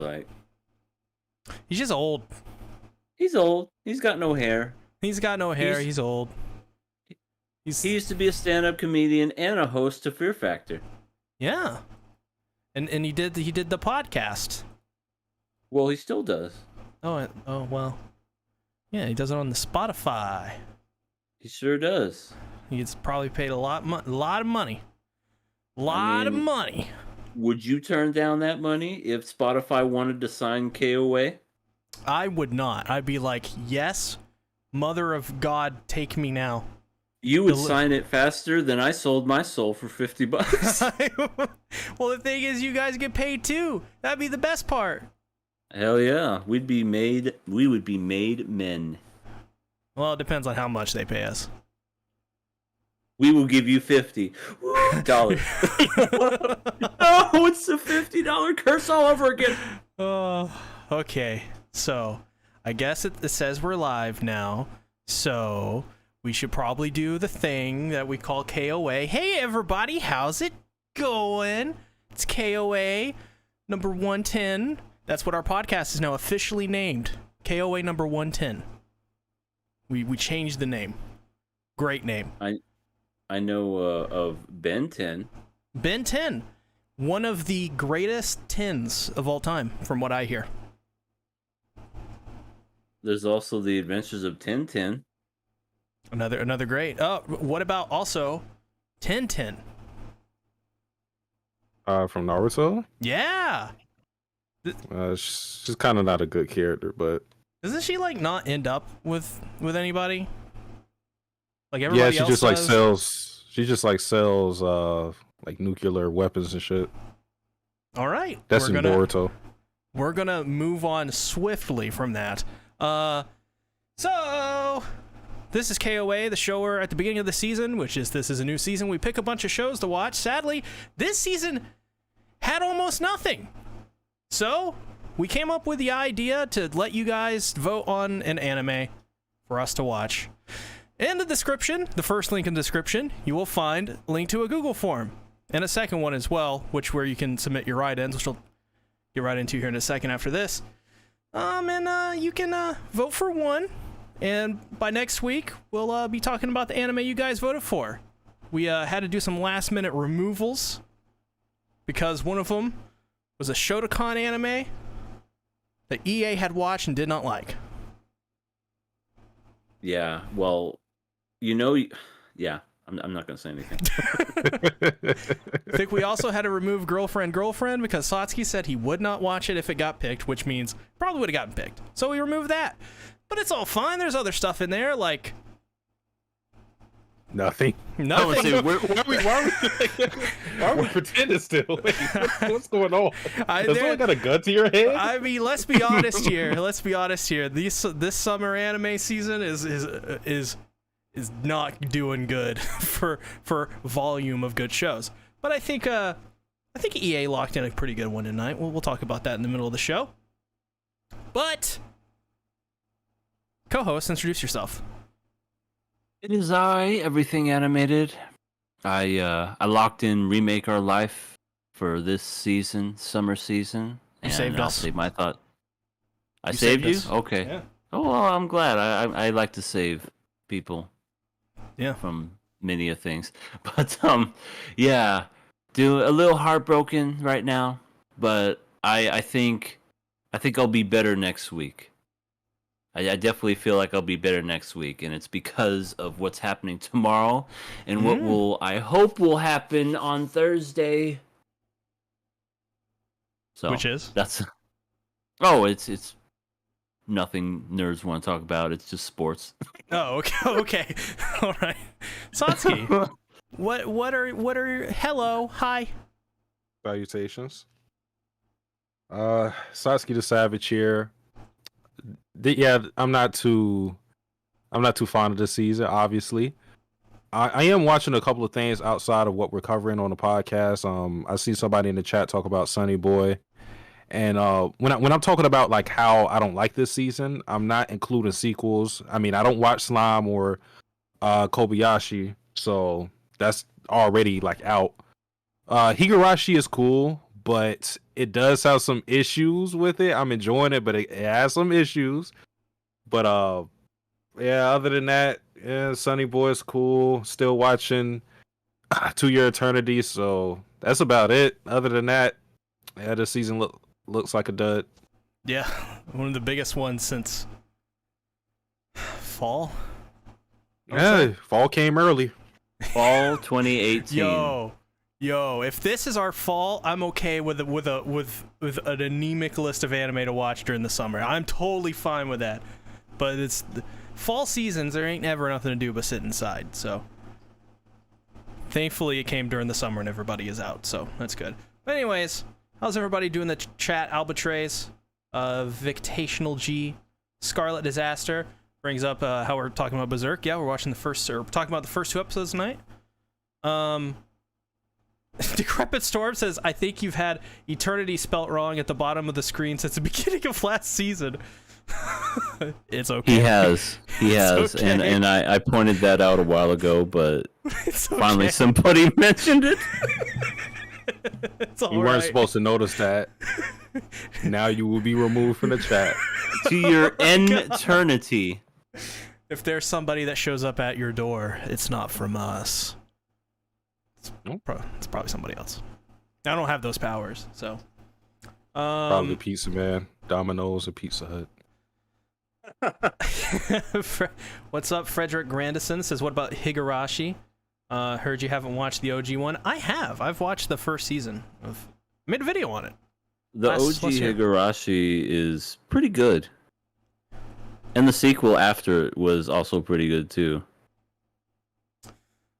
like. He's just old. He's old. He's got no hair. He's got no hair. He's old. He used to be a stand-up comedian and a host of Fear Factor. Yeah, and he did the podcast. Well, he still does. Oh well. Yeah, he does it on the Spotify. He sure does. He's probably paid a lot of money. Of money. Would you turn down that money if Spotify wanted to sign KOA? I would not. I'd be like, yes, mother of God, take me now. You would sign it faster than I sold my soul for $50. Well, the thing is, you guys get paid too. That'd be the best part. Hell yeah. We would be made men. Well, it depends on how much they pay us. We will give you $50. Oh, it's a $50 curse all over again. Oh, okay. So, I guess it says we're live now. So, we should probably do the thing that we call KOA. Hey, everybody, how's it going? It's KOA number 110. That's what our podcast is now officially named. KOA number 110. We changed the name. Great name. I know of Ben 10. Ben 10. One of the greatest 10s of all time, from what I hear. There's also the Adventures of Tintin. Another great. Oh, what about also 1010? From Naruto? Yeah. She's kind of not a good character, but doesn't she like not end up with anybody? Like everybody else she just sells like nuclear weapons and shit. All right. That's in Naruto. We're gonna move on swiftly from that. So this is KOA, the show where at the beginning of the season, this is a new season, we pick a bunch of shows to watch. Sadly, this season had almost nothing. So we came up with the idea to let you guys vote on an anime for us to watch. In the description, the first link in the description, you will find a link to a Google form. And a second one as well, where you can submit your write-ins, which we'll get right into here in a second after this. And you can vote for one. And by next week, we'll be talking about the anime you guys voted for. We had to do some last-minute removals because one of them was a Shotokan anime that EA had watched and did not like. Yeah, well, yeah, I'm not going to say anything. I think we also had to remove Girlfriend because Satsuki said he would not watch it if it got picked, which means probably would have gotten picked. So we removed that. But it's all fine. There's other stuff in there, like nothing. Why are we pretending still? Wait, what's going on? Has someone got a gun to your head? I mean, let's be honest here. This summer anime season is not doing good for volume of good shows. But I think EA locked in a pretty good one tonight. We'll talk about that in the middle of the show. But co-host, introduce yourself. It is I, Everything Animated. I locked in Remake Our Life for this season, summer season. You saved us. I'll save my thought. I saved you? Okay. Yeah. Oh, well, I'm glad. I like to save people. Yeah. From many of things. But, yeah. A little heartbroken right now. But I think I'll be better next week. I definitely feel like I'll be better next week, and it's because of what's happening tomorrow and what I hope will happen on Thursday. So which is? It's nothing nerds want to talk about. It's just sports. Oh, okay. All right. Satsuki, what are hello, hi. Salutations. Satsuki the Savage here. Yeah, I'm not too fond of this season, obviously. I am watching a couple of things outside of what we're covering on the podcast. I see somebody in the chat talk about Sunny Boy. And when I'm talking about like how I don't like this season, I'm not including sequels. I mean, I don't watch Slime or Kobayashi, so that's already like out. Higurashi is cool, but it does have some issues with it. I'm enjoying it, but it has some issues. But yeah, other than that, yeah, Sunny Boy's cool. Still watching To Your Eternity, so that's about it. Other than that, yeah, this season looks like a dud. Yeah, one of the biggest ones since fall. Yeah, fall came early. Fall 2018. Yo, if this is our fall, I'm okay with an anemic list of anime to watch during the summer. I'm totally fine with that. But it's fall seasons, there ain't never nothing to do but sit inside. So thankfully it came during the summer and everybody is out, so that's good. But anyways, how's everybody doing in the chat? Albatrace, Victational G, Scarlet Disaster brings up how we're talking about Berserk. Yeah, we're talking about the first 2 episodes tonight. Decrepit Storm says, I think you've had eternity spelt wrong at the bottom of the screen since the beginning of last season. It's okay. He has, okay. and I pointed that out a while ago, but It's okay. finally somebody mentioned it. It's all You weren't right. supposed to notice that. Now you will be removed from the chat. To your eternity. If there's somebody that shows up at your door, it's not from us. It's probably somebody else. I don't have those powers, so. Probably Pizza Man, Domino's, or Pizza Hut. What's up, Frederick Grandison says, what about Higurashi? Heard you haven't watched the OG one. I have. I've watched the first season. Made a video on it. The Last OG year. Higurashi is pretty good. And the sequel after it was also pretty good, too.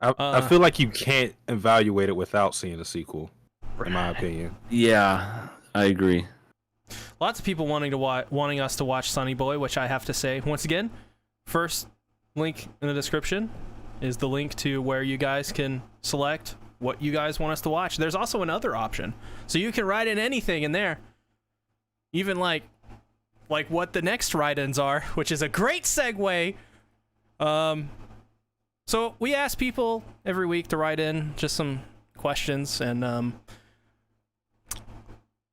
I feel like you can't evaluate it without seeing the sequel, in my opinion. Yeah, I agree. Lots of people wanting us to watch Sunny Boy, which I have to say, once again, first link in the description is the link to where you guys can select what you guys want us to watch. There's also another option, so you can write in anything in there, even like what the next write-ins are, which is a great segue. So we ask people every week to write in just some questions, and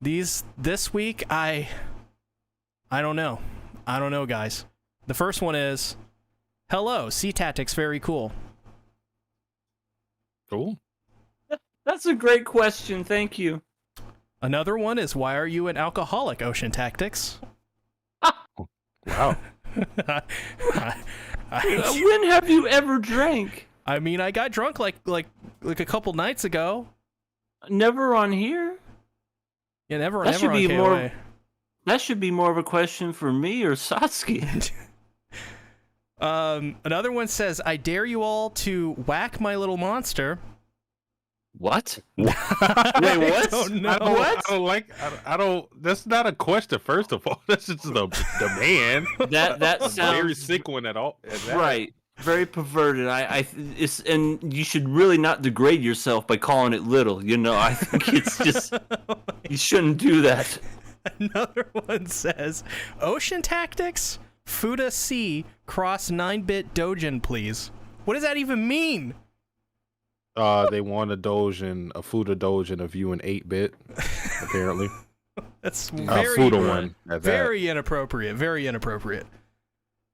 this week I don't know, guys. The first one is, hello, SeaTactics, very cool. Cool. That's a great question, thank you. Another one is, why are you an alcoholic, Ocean Tactics? Wow. When have you ever drank? I mean, I got drunk like a couple nights ago. Never on here? Yeah, never That should on be KOA. more. That should be more of a question for me or Satsuki. Another one says, I dare you all to whack my little monster. What? Wait, what? I don't know. I don't. That's not a question. First of all, that's just the demand. That A very sounds sick one at all. At that. right. Very perverted. It's and you should really not degrade yourself by calling it little. You know, I think it's just you shouldn't do that. Another one says, Ocean Tactics, Fuda C, cross 9-bit Dojin, please. What does that even mean? They want a Dojin, a Fuda Dojin of you in 8-bit, apparently. That's Fuda one. At that. very inappropriate. Very inappropriate.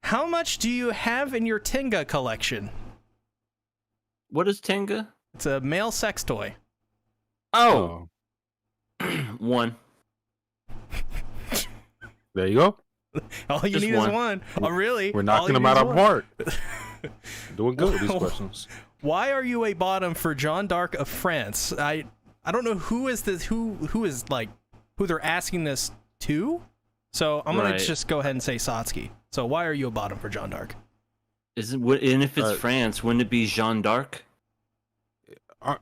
How much do you have in your Tenga collection? What is Tenga? It's a male sex toy. Oh, one. There you go. All you Just need one. is one. Oh, really? We're All knocking you them need out is of one. park. Doing good with these questions. Why are you a bottom for Jeanne d'Arc of France? I don't know who is this. Who is like who they're asking this to. So I'm gonna Right. just go ahead and say Satsuki. So why are you a bottom for Jeanne d'Arc? And if it's France, wouldn't it be Jeanne d'Arc?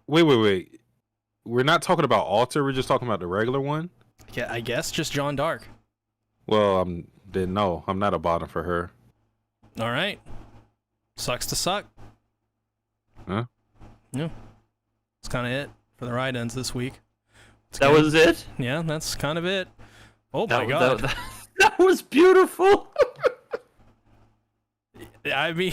Wait. We're not talking about Alter. We're just talking about the regular one. Yeah, I guess just Jeanne d'Arc. Well, then no, I'm not a bottom for her. All right. Sucks to suck. Huh? Yeah. That's kind of it for the ride-ins this week. That was it. Yeah, that's kind of it. Oh my god. That was beautiful. I mean,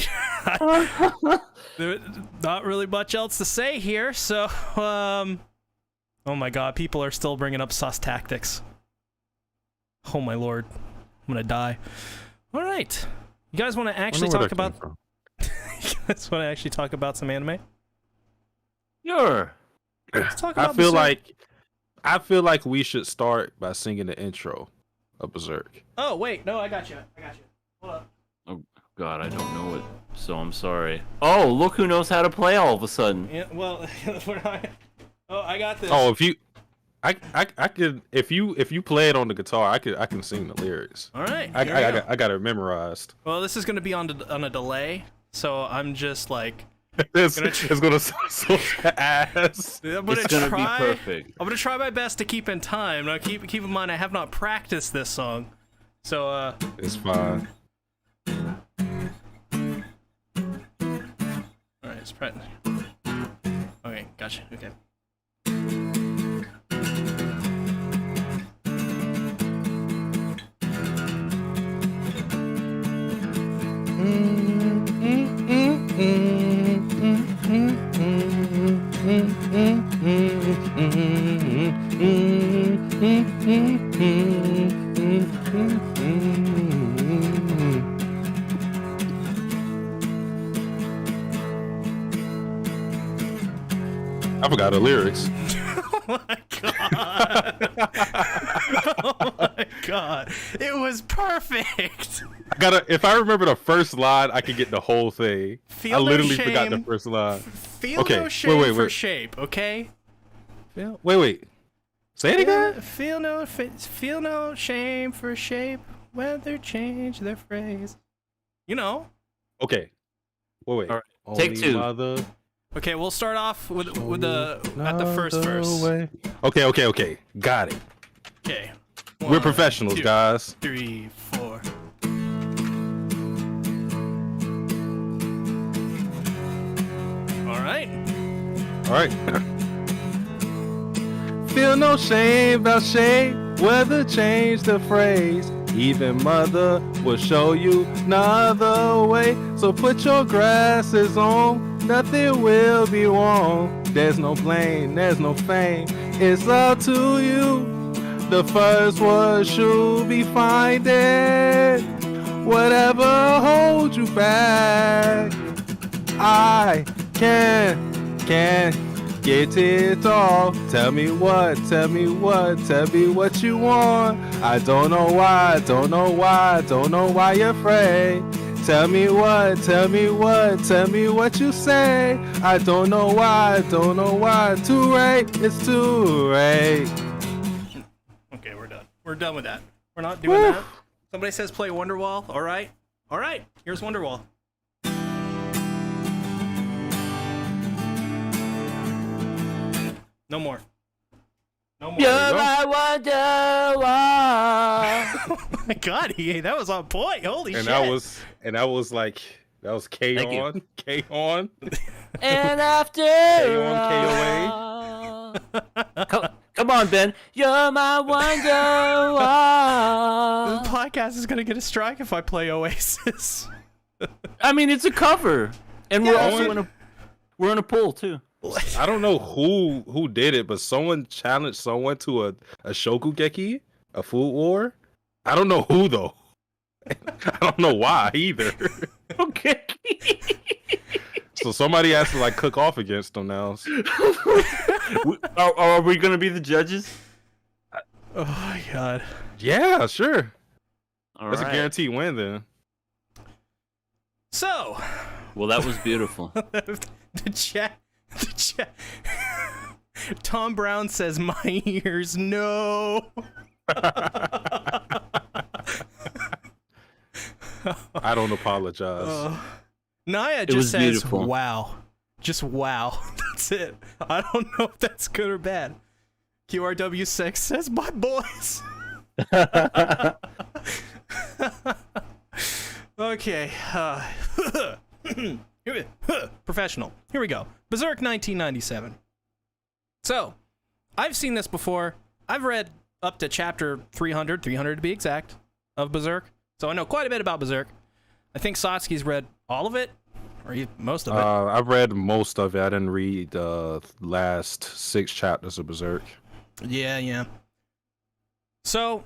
there's not really much else to say here. So, Oh my god, people are still bringing up SeaTactics. Oh my lord. I'm gonna die. Alright. You guys want to actually talk about... you guys want to actually talk about some anime? Sure. Let's talk about I feel like we should start by singing the intro of Berserk. Oh, wait. No, I got you. Hold up. Oh, God, I don't know it, so I'm sorry. Oh, look who knows how to play all of a sudden. Yeah, well, we're not... Oh, I got this. Oh, I could if you play it on the guitar, I can sing the lyrics. All right. I got it memorized. Well, this is going to be on a delay, so I'm just like... It's gonna sound so ass. It's gonna be perfect. I'm gonna try my best to keep in time. Now, keep in mind, I have not practiced this song, so it's fine. All right, it's practice. Okay, gotcha. Okay. I forgot the lyrics. Oh my god! Oh my god! It was perfect. If I remember the first line, I could get the whole thing. Feel I literally no shame. forgot the first line. Feel Okay, no shame wait. for shape, okay? Wait. Say it again. Feel no shame for shape. Whether change their phrase. You know. Okay. Wait. All right. Take two. Mother... Okay, we'll start off with at the first verse. Okay. Got it. Okay. We're professionals, 2, guys. 3, 4. All right. Feel no shame about shape, whether change the phrase. Even mother will show you another way. So put your glasses on, nothing will be wrong. There's no blame, there's no fame, it's up to you. The first word should be finding. Whatever holds you back, I can't get it all. Tell me what you want. I don't know why you're afraid. Tell me what you say. I don't know why, too late, it's too late. Okay, we're done. We're done with that. We're not doing that. Somebody says play Wonderwall. All right, here's Wonderwall. No more. You're my Wonderwall. Oh my god, that was on point. Holy shit. And that was like, that was K on. And after K-on, KOA. Come on, Ben. You're my Wonderwall. This podcast is gonna get a strike if I play Oasis. I mean, it's a cover, and we're also in a poll too. I don't know who did it, but someone challenged someone to a Shokugeki, a food war. I don't know who though. I don't know why either. Okay. So somebody has to like cook off against them now. Are we gonna be the judges? Oh my god. Yeah, sure. All That's right. a guaranteed win then. So. Well, that was beautiful. The chat. Tom Brown says, "My ears, no." I don't apologize. Naya just says, beautiful. "Wow, just wow." That's it. I don't know if that's good or bad. QRW6 says, "My boys." Okay. Professional. Here we go. Berserk 1997. So, I've seen this before. I've read up to chapter 300 to be exact, of Berserk. So I know quite a bit about Berserk. I think Satsuki's read all of it. Or most of it. I've read most of it. I didn't read the last 6 chapters of Berserk. Yeah. So,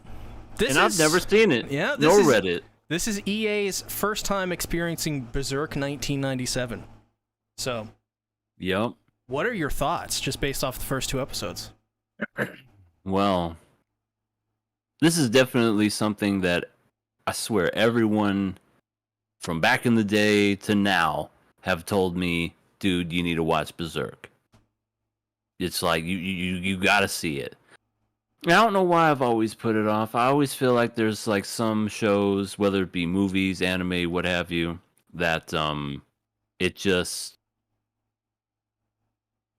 I've never seen it. Yeah, nor read it. This is EA's first time experiencing Berserk 1997. So, Yep. what are your thoughts just based off the first 2 episodes? Well, this is definitely something that I swear everyone from back in the day to now have told me, dude, you need to watch Berserk. It's like you gotta see it. I don't know why I've always put it off. I always feel like there's like some shows, whether it be movies, anime, what have you, that it just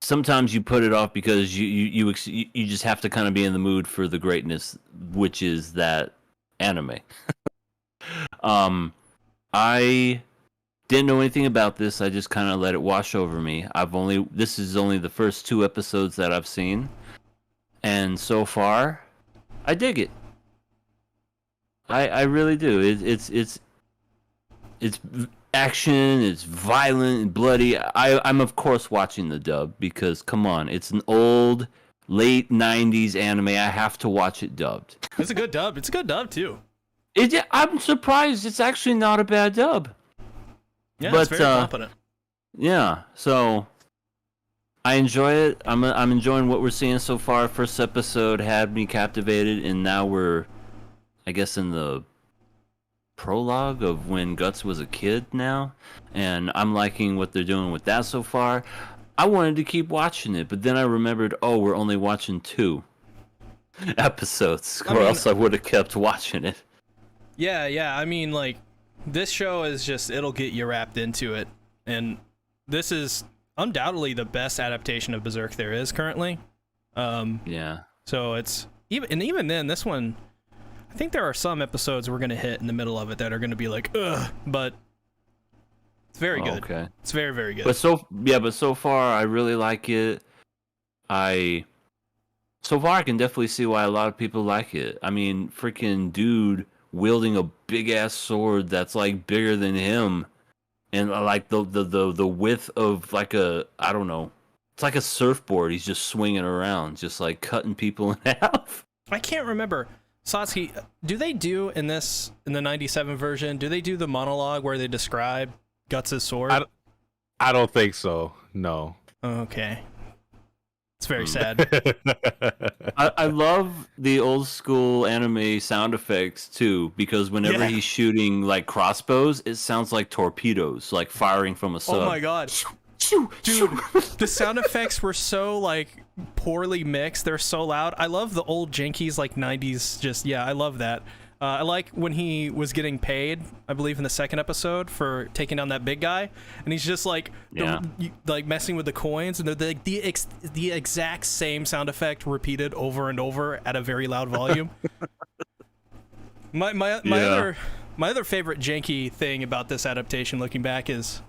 sometimes you put it off because you just have to kind of be in the mood for the greatness, which is that anime. I didn't know anything about this. I just kind of let it wash over me. This is only the first 2 episodes that I've seen, and so far, I dig it. I really do. It's action. It's violent and bloody. I'm of course watching the dub because come on, it's an old late 90s anime. I have to watch it dubbed. It's a good dub. It's a good dub too. I'm surprised it's actually not a bad dub. Yeah, but, it's very competent. Yeah, so I enjoy it. I'm enjoying what we're seeing so far. First episode had me captivated, and now we're, I guess, in the prologue of when Guts was a kid now, and I'm liking what they're doing with that so far. I wanted to keep watching it, but then I remembered, we're only watching 2 episodes, or else I would have kept watching it. Yeah. I mean, like, this show is just, it'll get you wrapped into it. And this is undoubtedly the best adaptation of Berserk there is currently. Yeah. So it's, even then, this one, I think there are some episodes we're going to hit in the middle of it that are going to be like, ugh, but it's very good. Okay. It's very, very good. But so far, I really like it. So far, I can definitely see why a lot of people like it. I mean, freaking dude wielding a big ass sword that's like bigger than him, and like the width of like I don't know, it's like a surfboard. He's just swinging around, just like cutting people in half. I can't remember. Satsuki, do they do in the 97 version? Do they do the monologue where they describe Guts' sword? I don't think so. No. Okay. It's very sad. I love the old school anime sound effects too, because whenever he's shooting like crossbows, it sounds like torpedoes, like firing from a sub. Oh my god. Dude, the sound effects were so like poorly mixed. They're so loud. I love the old jankies like 90s. I love that. I like when he was getting paid, I believe in the second episode, for taking down that big guy, and he's just like like messing with the coins, and they're the exact same sound effect repeated over and over at a very loud volume. My other favorite janky thing about this adaptation, looking back, is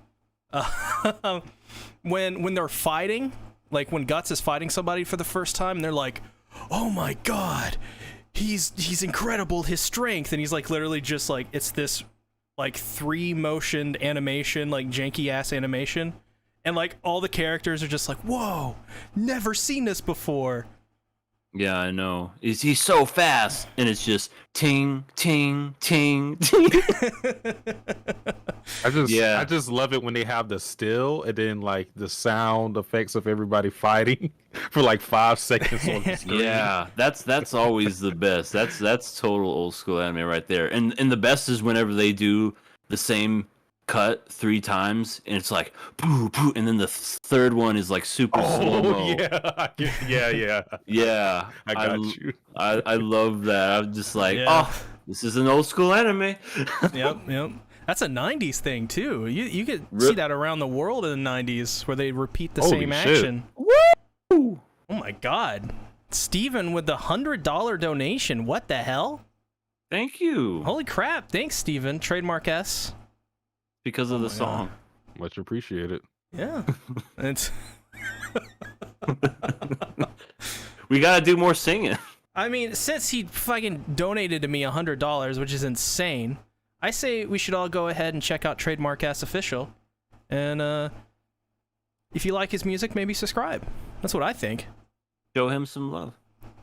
when they're fighting, like when Guts is fighting somebody for the first time, and they're like, "Oh my god, he's incredible, his strength," and he's like literally just like, it's this like 3-motioned animation, like janky ass animation, and like all the characters are just like, "Whoa, never seen this before." Yeah, I know. He's so fast, and it's just ting, ting, ting, ting. I just love it when they have the still and then like the sound effects of everybody fighting for like 5 seconds on the screen. Yeah, that's always the best. That's total old school anime right there. And the best is whenever they do the same cut 3 times, and it's like boo boo, and then the third one is like super slow-mo. Yeah. I got you. I love that. I'm just like, this is an old school anime. Yep. That's a 90s thing too. You could see that around the world in the 90s where they repeat the same action. Woo! Oh my god. Steven with the $100 donation. What the hell? Thank you. Holy crap. Thanks, Steven. Trademark S. Because of the song. Much appreciated. Yeah. It's we gotta do more singing. I mean, since he fucking donated to me $100, which is insane, I say we should all go ahead and check out Trademark S Official. And if you like his music, maybe subscribe. That's what I think. Show him some love.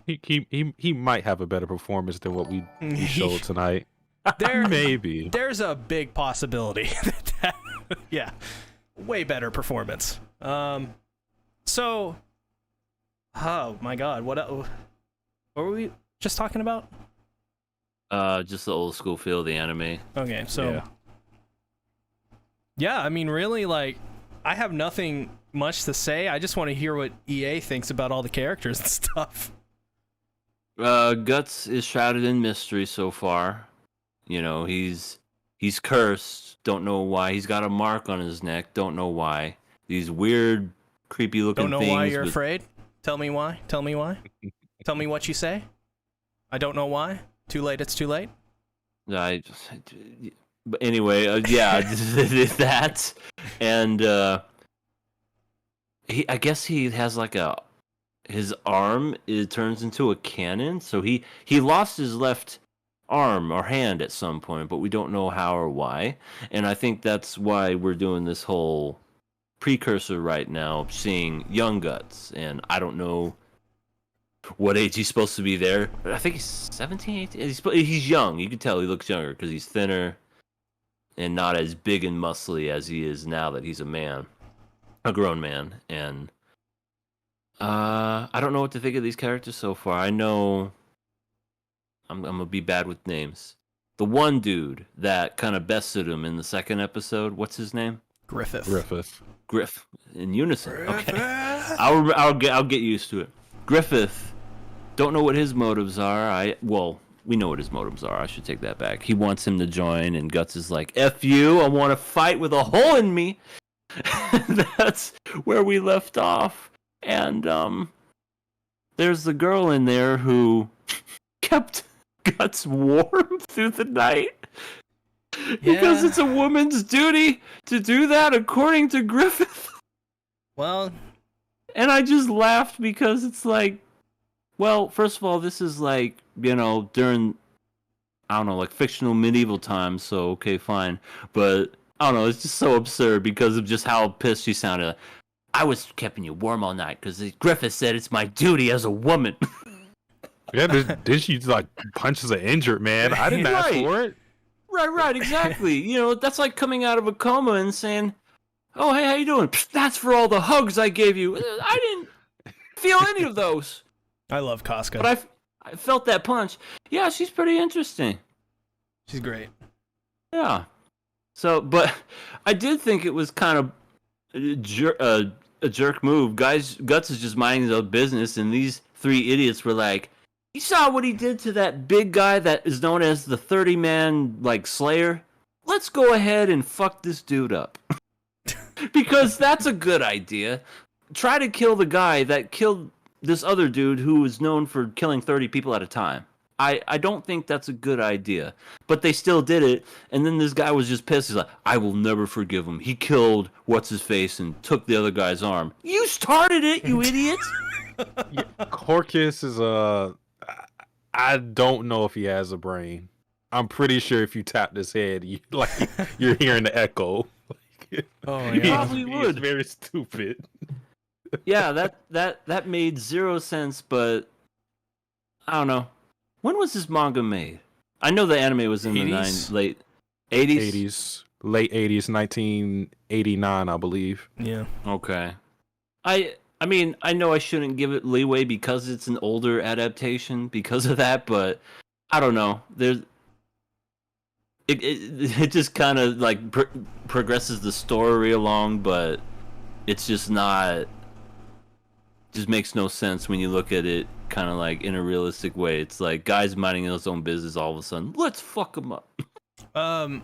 He might have a better performance than what we showed tonight. Maybe. There's a big possibility. Yeah. Way better performance. So, oh my God, what were we just talking about? Just the old school feel of the anime. Okay, so yeah, I mean, really, like, I have nothing much to say. I just want to hear what EA thinks about all the characters and stuff. Guts is shrouded in mystery so far. You know, he's cursed. Don't know why. He's got a mark on his neck. Don't know why. These weird, creepy looking things. Don't know why you're afraid? Tell me why. Tell me why. Tell me what you say. I don't know why. Too late, it's too late. But anyway, yeah, that, and I guess he has like his arm, it turns into a cannon, so he lost his left arm or hand at some point, but we don't know how or why, and I think that's why we're doing this whole precursor right now, seeing young Guts, and I don't know what age he's supposed to be there. I think he's 17, 18. He's young. You can tell he looks younger because he's thinner and not as big and muscly as he is now that he's a grown man. And I don't know what to think of these characters so far. I know I'm gonna be bad with names. The one dude that kind of bested him in the second episode. What's his name? Griffith. Griff. In unison. Okay. I'll get used to it. Griffith. Don't know what his motives are. We know what his motives are. I should take that back. He wants him to join, and Guts is like, F you, I want to fight with a hole in me. That's where we left off. And there's the girl in there who kept Guts warm through the night. Yeah. Because it's a woman's duty to do that, according to Griffith. Well... And I just laughed because it's like, well, first of all, this is like, you know, during, I don't know, like fictional medieval times, so okay, fine. But, I don't know, it's just so absurd because of just how pissed she sounded. I was keeping you warm all night because Griffith said it's my duty as a woman. Yeah, did she like punches an injured man? I didn't ask for it. Right, exactly. You know, that's like coming out of a coma and saying, oh, hey, how you doing? That's for all the hugs I gave you. I didn't feel any of those. I love Casca. But I felt that punch. Yeah, she's pretty interesting. She's great. Yeah. So, but I did think it was kind of a jerk move. Guts is just minding his own business, and these three idiots were like, you saw what he did to that big guy that is known as the 30-man, like, Slayer? Let's go ahead and fuck this dude up. Because that's a good idea. Try to kill the guy that killed this other dude who was known for killing 30 people at a time. I don't think that's a good idea. But they still did it, and then this guy was just pissed. He's like, I will never forgive him. He killed what's-his-face and took the other guy's arm. You started it, you idiot! Yeah, Corcus is I don't know if he has a brain. I'm pretty sure if you tapped his head, you're hearing the echo. Oh, yeah. You probably would. It's very stupid. Yeah, that made zero sense, but I don't know. When was this manga made? I know the anime was in 80s? the late 80s? 80s. Late 80s, 1989, I believe. Yeah. Okay. I mean, I know I shouldn't give it leeway because it's an older adaptation because of that, but I don't know. It just kind of like progresses the story along, but it's just not. Just makes no sense when you look at it kind of like in a realistic way. It's like guys minding his own business all of a sudden. Let's fuck them up. I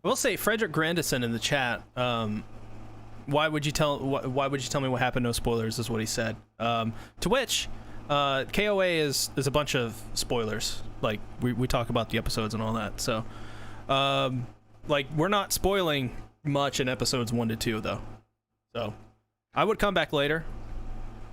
will say Frederick Grandison in the chat. Why would you tell me what happened? No spoilers is what he said. To which KOA is a bunch of spoilers. Like we talk about the episodes and all that. So like we're not spoiling much in episodes 1 to 2 though. So I would come back later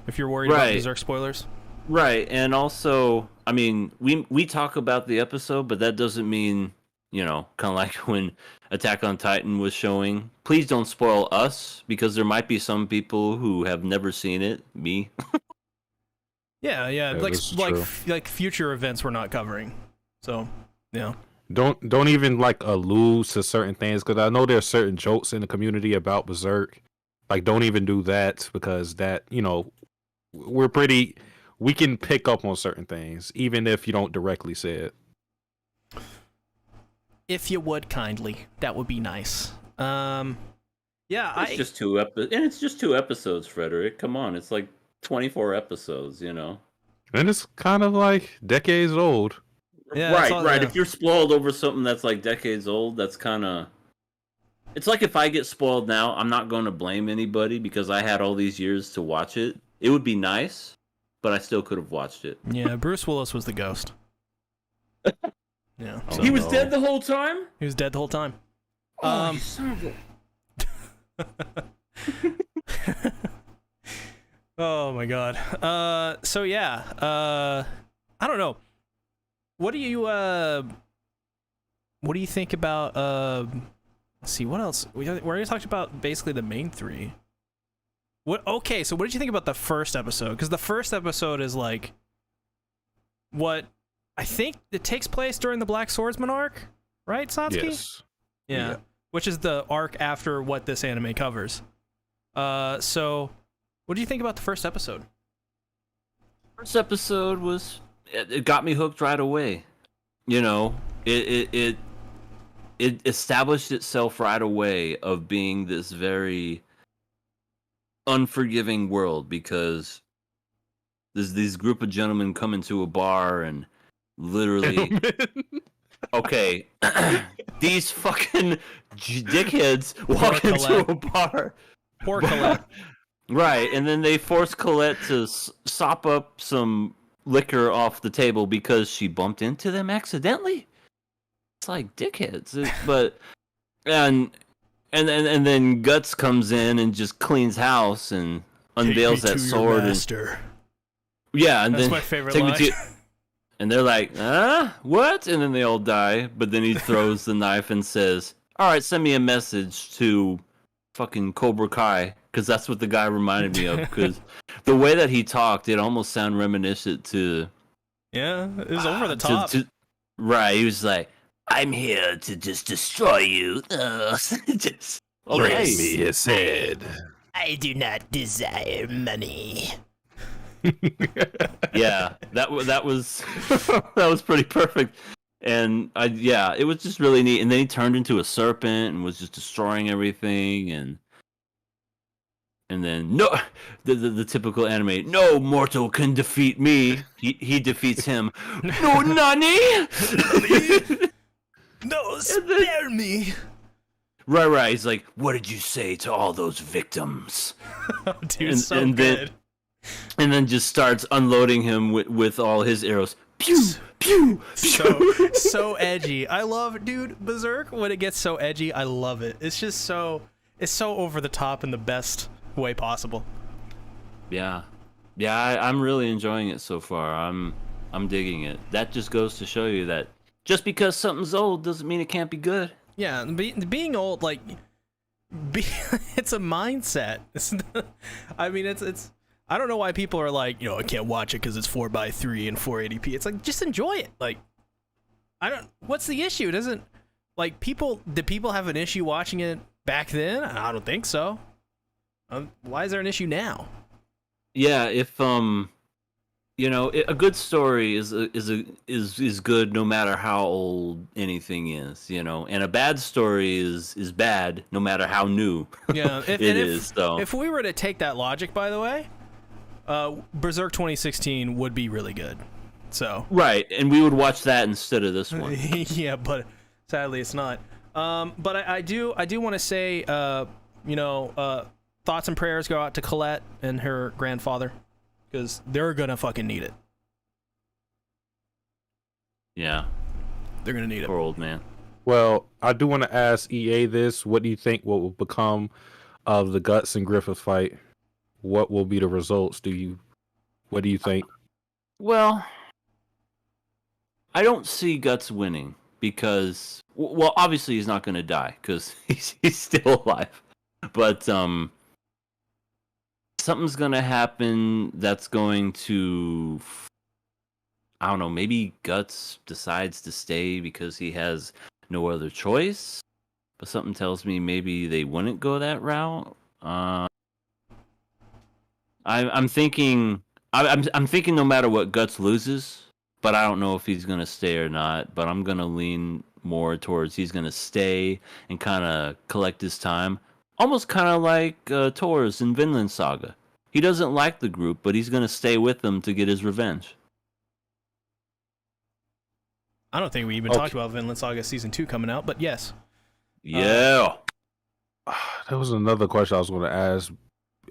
if you're worried about Berserk spoilers. Right, and also, I mean, we talk about the episode, but that doesn't mean You know, kind of like when Attack on Titan was showing. Please don't spoil us, because there might be some people who have never seen it. Me. Yeah, like this is true. like future events we're not covering. So, yeah. Don't even like allude to certain things, because I know there's certain jokes in the community about Berserk. Like, don't even do that, because that, you know, we can pick up on certain things even if you don't directly say it. If you would kindly, that would be nice. Yeah, It's just two episodes, and it's just 2 episodes, Frederick. Come on, it's like 24 episodes, you know. And it's kind of like decades old. Yeah, right. yeah. If you're spoiled over something that's like decades old, that's kind of. It's like if I get spoiled now, I'm not going to blame anybody because I had all these years to watch it. It would be nice, but I still could have watched it. Yeah, Bruce Willis was the ghost. Yeah, he was dead the whole time. He was dead the whole time. Oh, you son of a... Oh my god. So yeah. I don't know. What do you think about let's see, what else? We already talked about basically the main 3. Okay, so what did you think about the first episode? Because the first episode is like what I think it takes place during the Black Swordsman arc, right, Satsuki? Yes. Yeah. Which is the arc after what this anime covers. So what do you think about the first episode? First episode was, it got me hooked right away. You know, it established itself right away of being this very unforgiving world, because there's these group of gentlemen come into a bar and literally okay, these fucking dickheads walk into a bar. Poor Colette. Right, and then they force Colette to sop up some liquor off the table because she bumped into them accidentally. It's like dickheads, but and then Guts comes in and just cleans house and unveils that sword. Yeah, and that's then my favorite line. And they're like, what? And then they all die. But then he throws the knife and says, all right, send me a message to fucking Cobra Kai, because that's what the guy reminded me of. Because the way that he talked, it almost sounded reminiscent to. Yeah, it was over the top. Right, he was like, I'm here to just destroy you. Just okay. Me his head. I do not desire money. Yeah, that was that was pretty perfect. And it was just really neat. And then he turned into a serpent and was just destroying everything. And then no, the typical anime. No mortal can defeat me. He defeats him. No, Nani. No, spare me. Right. He's like, what did you say to all those victims? Oh, dude, so good. And then just starts unloading him with all his arrows. Pew, pew, pew. So edgy. I love, dude, Berserk, when it gets so edgy, I love it. It's just so over the top in the best way possible. Yeah, I'm really enjoying it so far. I'm digging it. That just goes to show you that just because something's old doesn't mean it can't be good. Yeah, being old, like, it's a mindset. It's I don't know why people are like, I can't watch it because it's 4:3 and 480p. It's like, just enjoy it. Like, what's the issue? Did people have an issue watching it back then? I don't think so. Why is there an issue now? Yeah, if a good story is good no matter how old anything is, and a bad story is bad no matter how new. Yeah, So if we were to take that logic, by the way, Berserk 2016 would be really good. So right, and we would watch that instead of this one. Yeah, but sadly it's not. But I do want to say, thoughts and prayers go out to Colette and her grandfather, because they're gonna fucking need it. Yeah, they're gonna need it. Poor old man. Well, I do want to ask EA this: what do you think will become of the Guts and Griffith fight? What will be the results? What do you think? Well, I don't see Guts winning, because, well, obviously he's not going to die because he's still alive. But something's going to happen that's going to, I don't know, maybe Guts decides to stay because he has no other choice. But something tells me maybe they wouldn't go that route. I'm thinking no matter what, Guts loses, but I don't know if he's gonna stay or not. But I'm gonna lean more towards he's gonna stay and kind of collect his time, almost kind of like Tor's in Vinland Saga. He doesn't like the group, but he's gonna stay with them to get his revenge. I don't think we even talked about Vinland Saga Season 2 coming out, but yes. Yeah. That was another question I was going to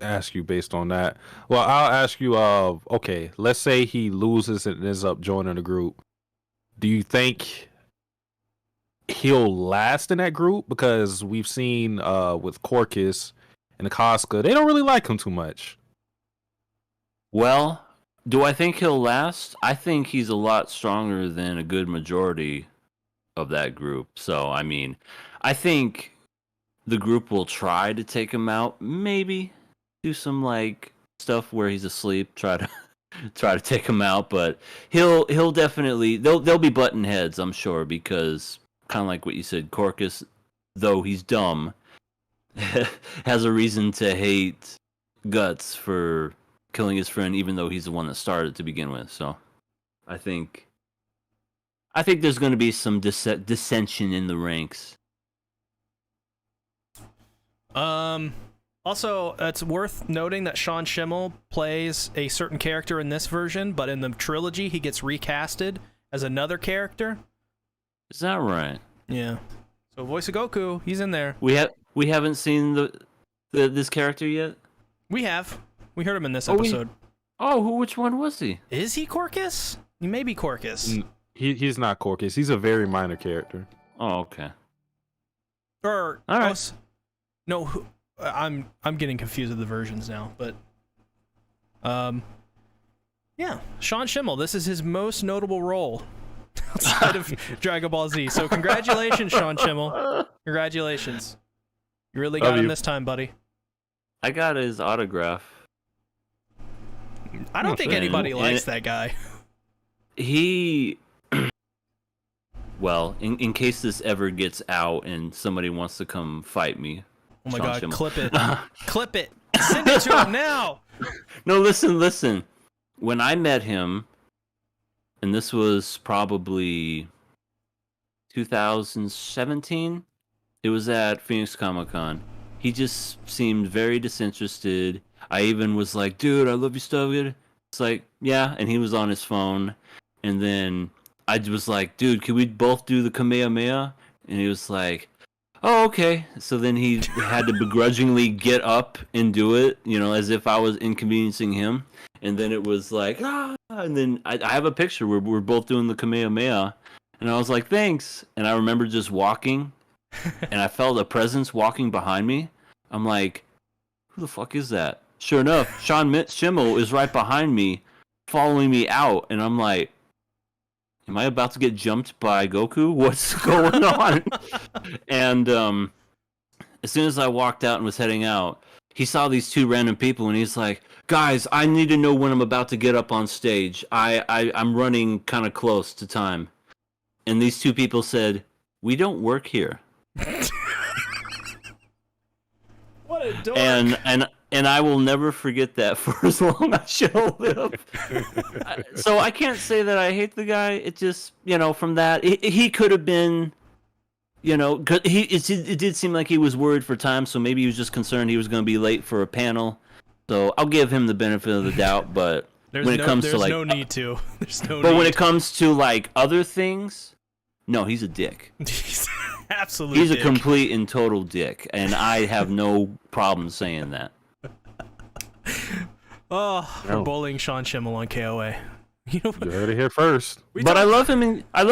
ask you based on that. Well, I'll ask you. Okay, let's say he loses and ends up joining the group. Do you think he'll last in that group? Because we've seen with Korkus and Casca, they don't really like him too much. Well, do I think he'll last? I think he's a lot stronger than a good majority of that group. So, I mean, I think the group will try to take him out. Maybe do some like stuff where he's asleep. Try to take him out, but he'll definitely they'll be button heads, I'm sure, because kind of like what you said, Korkus, though he's dumb, has a reason to hate Guts for killing his friend, even though he's the one that started to begin with. So, I think there's going to be some dissension in the ranks. Also, it's worth noting that Sean Schemmel plays a certain character in this version, but in the trilogy, he gets recasted as another character. Is that right? Yeah. So, voice of Goku, he's in there. We haven't seen this character yet. We have. We heard him in this episode. Which one was he? Is he Korkus? He may be Korkus. He's not Korkus. He's a very minor character. Oh, okay. Or all right. No, I'm getting confused with the versions now, but yeah, Sean Schemmel. This is his most notable role outside of Dragon Ball Z. So congratulations, Sean Schemmel. Congratulations. You really got him this time, buddy. I got his autograph. I don't think anybody likes that guy. He, well, in case this ever gets out and somebody wants to come fight me. Oh my God, clip it. Clip it. Send it to him now. No, listen. When I met him, and this was probably 2017, it was at Phoenix Comic-Con. He just seemed very disinterested. I even was like, dude, I love your stuff. It's like, yeah. And he was on his phone. And then I was like, dude, can we both do the Kamehameha? And he was like, oh, okay. So then he had to begrudgingly get up and do it, as if I was inconveniencing him. And then it was like, and then I have a picture where we're both doing the Kamehameha. And I was like, thanks. And I remember just walking. And I felt a presence walking behind me. I'm like, who the fuck is that? Sure enough, Sean Schemmel is right behind me, following me out. And I'm like, am I about to get jumped by Goku? What's going on? And as soon as I walked out and was heading out, he saw these two random people, and he's like, guys, I need to know when I'm about to get up on stage. I'm running kind of close to time. And these two people said, we don't work here. What a dork. And I will never forget that for as long as I shall live. So I can't say that I hate the guy. It just, from that, he could have been, it did seem like he was worried for time, so maybe he was just concerned he was going to be late for a panel. So I'll give him the benefit of the doubt, but when it comes to like, no need to. There's no. But when it comes to like other things, no, he's a dick. Absolutely. He's a complete and total dick, and I have no problem saying that. We're bullying Sean Schemmel on KOA. You heard it here first. I love him as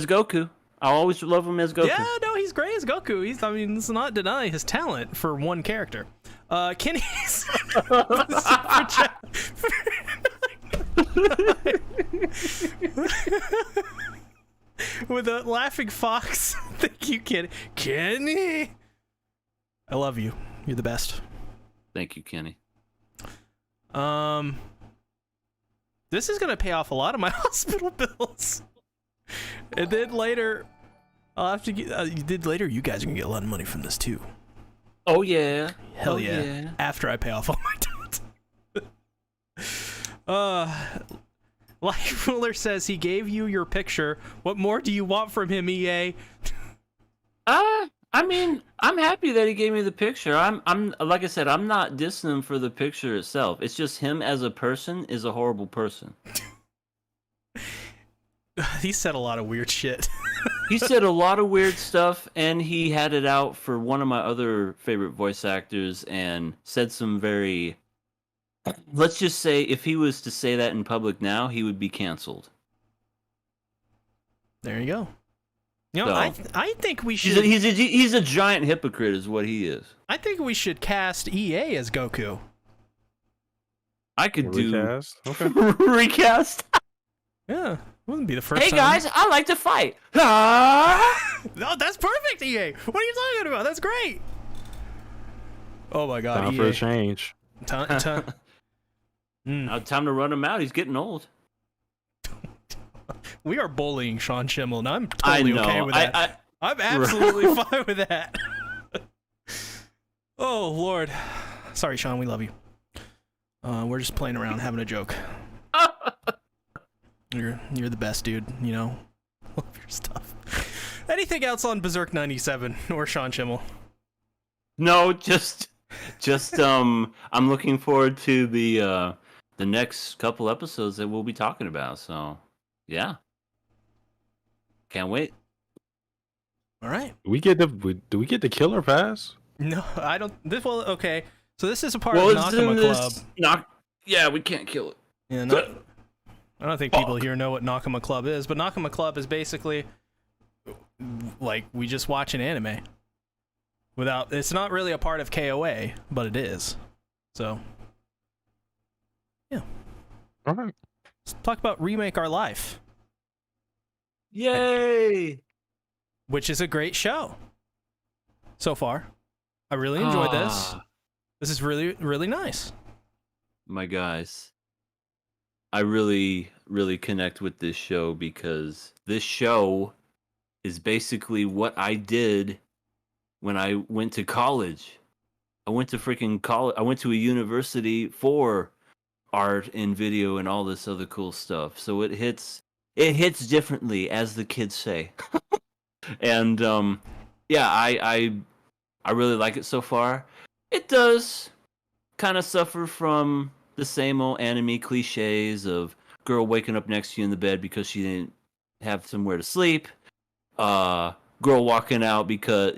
Goku. I'll always love him as Goku. Yeah, no, he's great as Goku. Let's not deny his talent for one character. Kenny's super chat. with a laughing fox. Thank you, Kenny. Kenny! I love you. You're the best. Thank you, Kenny. This is gonna pay off a lot of my hospital bills. And then later, I'll have to get. Later, you guys are gonna get a lot of money from this too. Oh yeah. Hell yeah. After I pay off all my debts. Life Ruler says he gave you your picture. What more do you want from him, EA? I mean, I'm happy that he gave me the picture. I'm like I said, I'm not dissing him for the picture itself. It's just him as a person is a horrible person. He said a lot of weird shit. He said a lot of weird stuff, and he had it out for one of my other favorite voice actors and said some very... Let's just say, if he was to say that in public now, he would be canceled. There you go. You know, So, I think we should... He's a giant hypocrite is what he is. I think we should cast EA as Goku. I could do... Recast? Okay. Recast? Yeah, wouldn't be the first Hey time. guys, I like to fight. Ah! No, that's perfect, EA. What are you talking about? That's great. Oh my god, Time EA. for a change. Now time to run him out. He's getting old. We are bullying Sean Schimmel, and I'm I totally know. okay with that. I'm absolutely fine with that. Oh, Lord. Sorry, Sean, we love you. We're just playing around, having a joke. You're the best, dude. You know, love your stuff. Anything else on Berserk 97 or Sean Schimmel? No, just I'm looking forward to the next couple episodes that we'll be talking about. So, yeah. Can't wait. All right. Do we get the killer pass? No, I don't. Okay. So this is a part of Nakama Club. Yeah, we can't kill it. Yeah, I don't think people here know what Nakama Club is, but Nakama Club is basically like we just watch an anime. It's not really a part of KOA, but it is. So, yeah. All right. Let's talk about Remake Our Life, Yay! which is a great show so far. I really enjoyed this. This is really, really nice. My guys, I really, really connect with this show because this show is basically what I did when I went to college. I went to freaking college. I went to a university for art and video and all this other cool stuff. So it hits differently, as the kids say. And yeah, I really like it so far. It does kind of suffer from the same old anime cliches of girl waking up next to you in the bed because she didn't have somewhere to sleep. Girl walking out because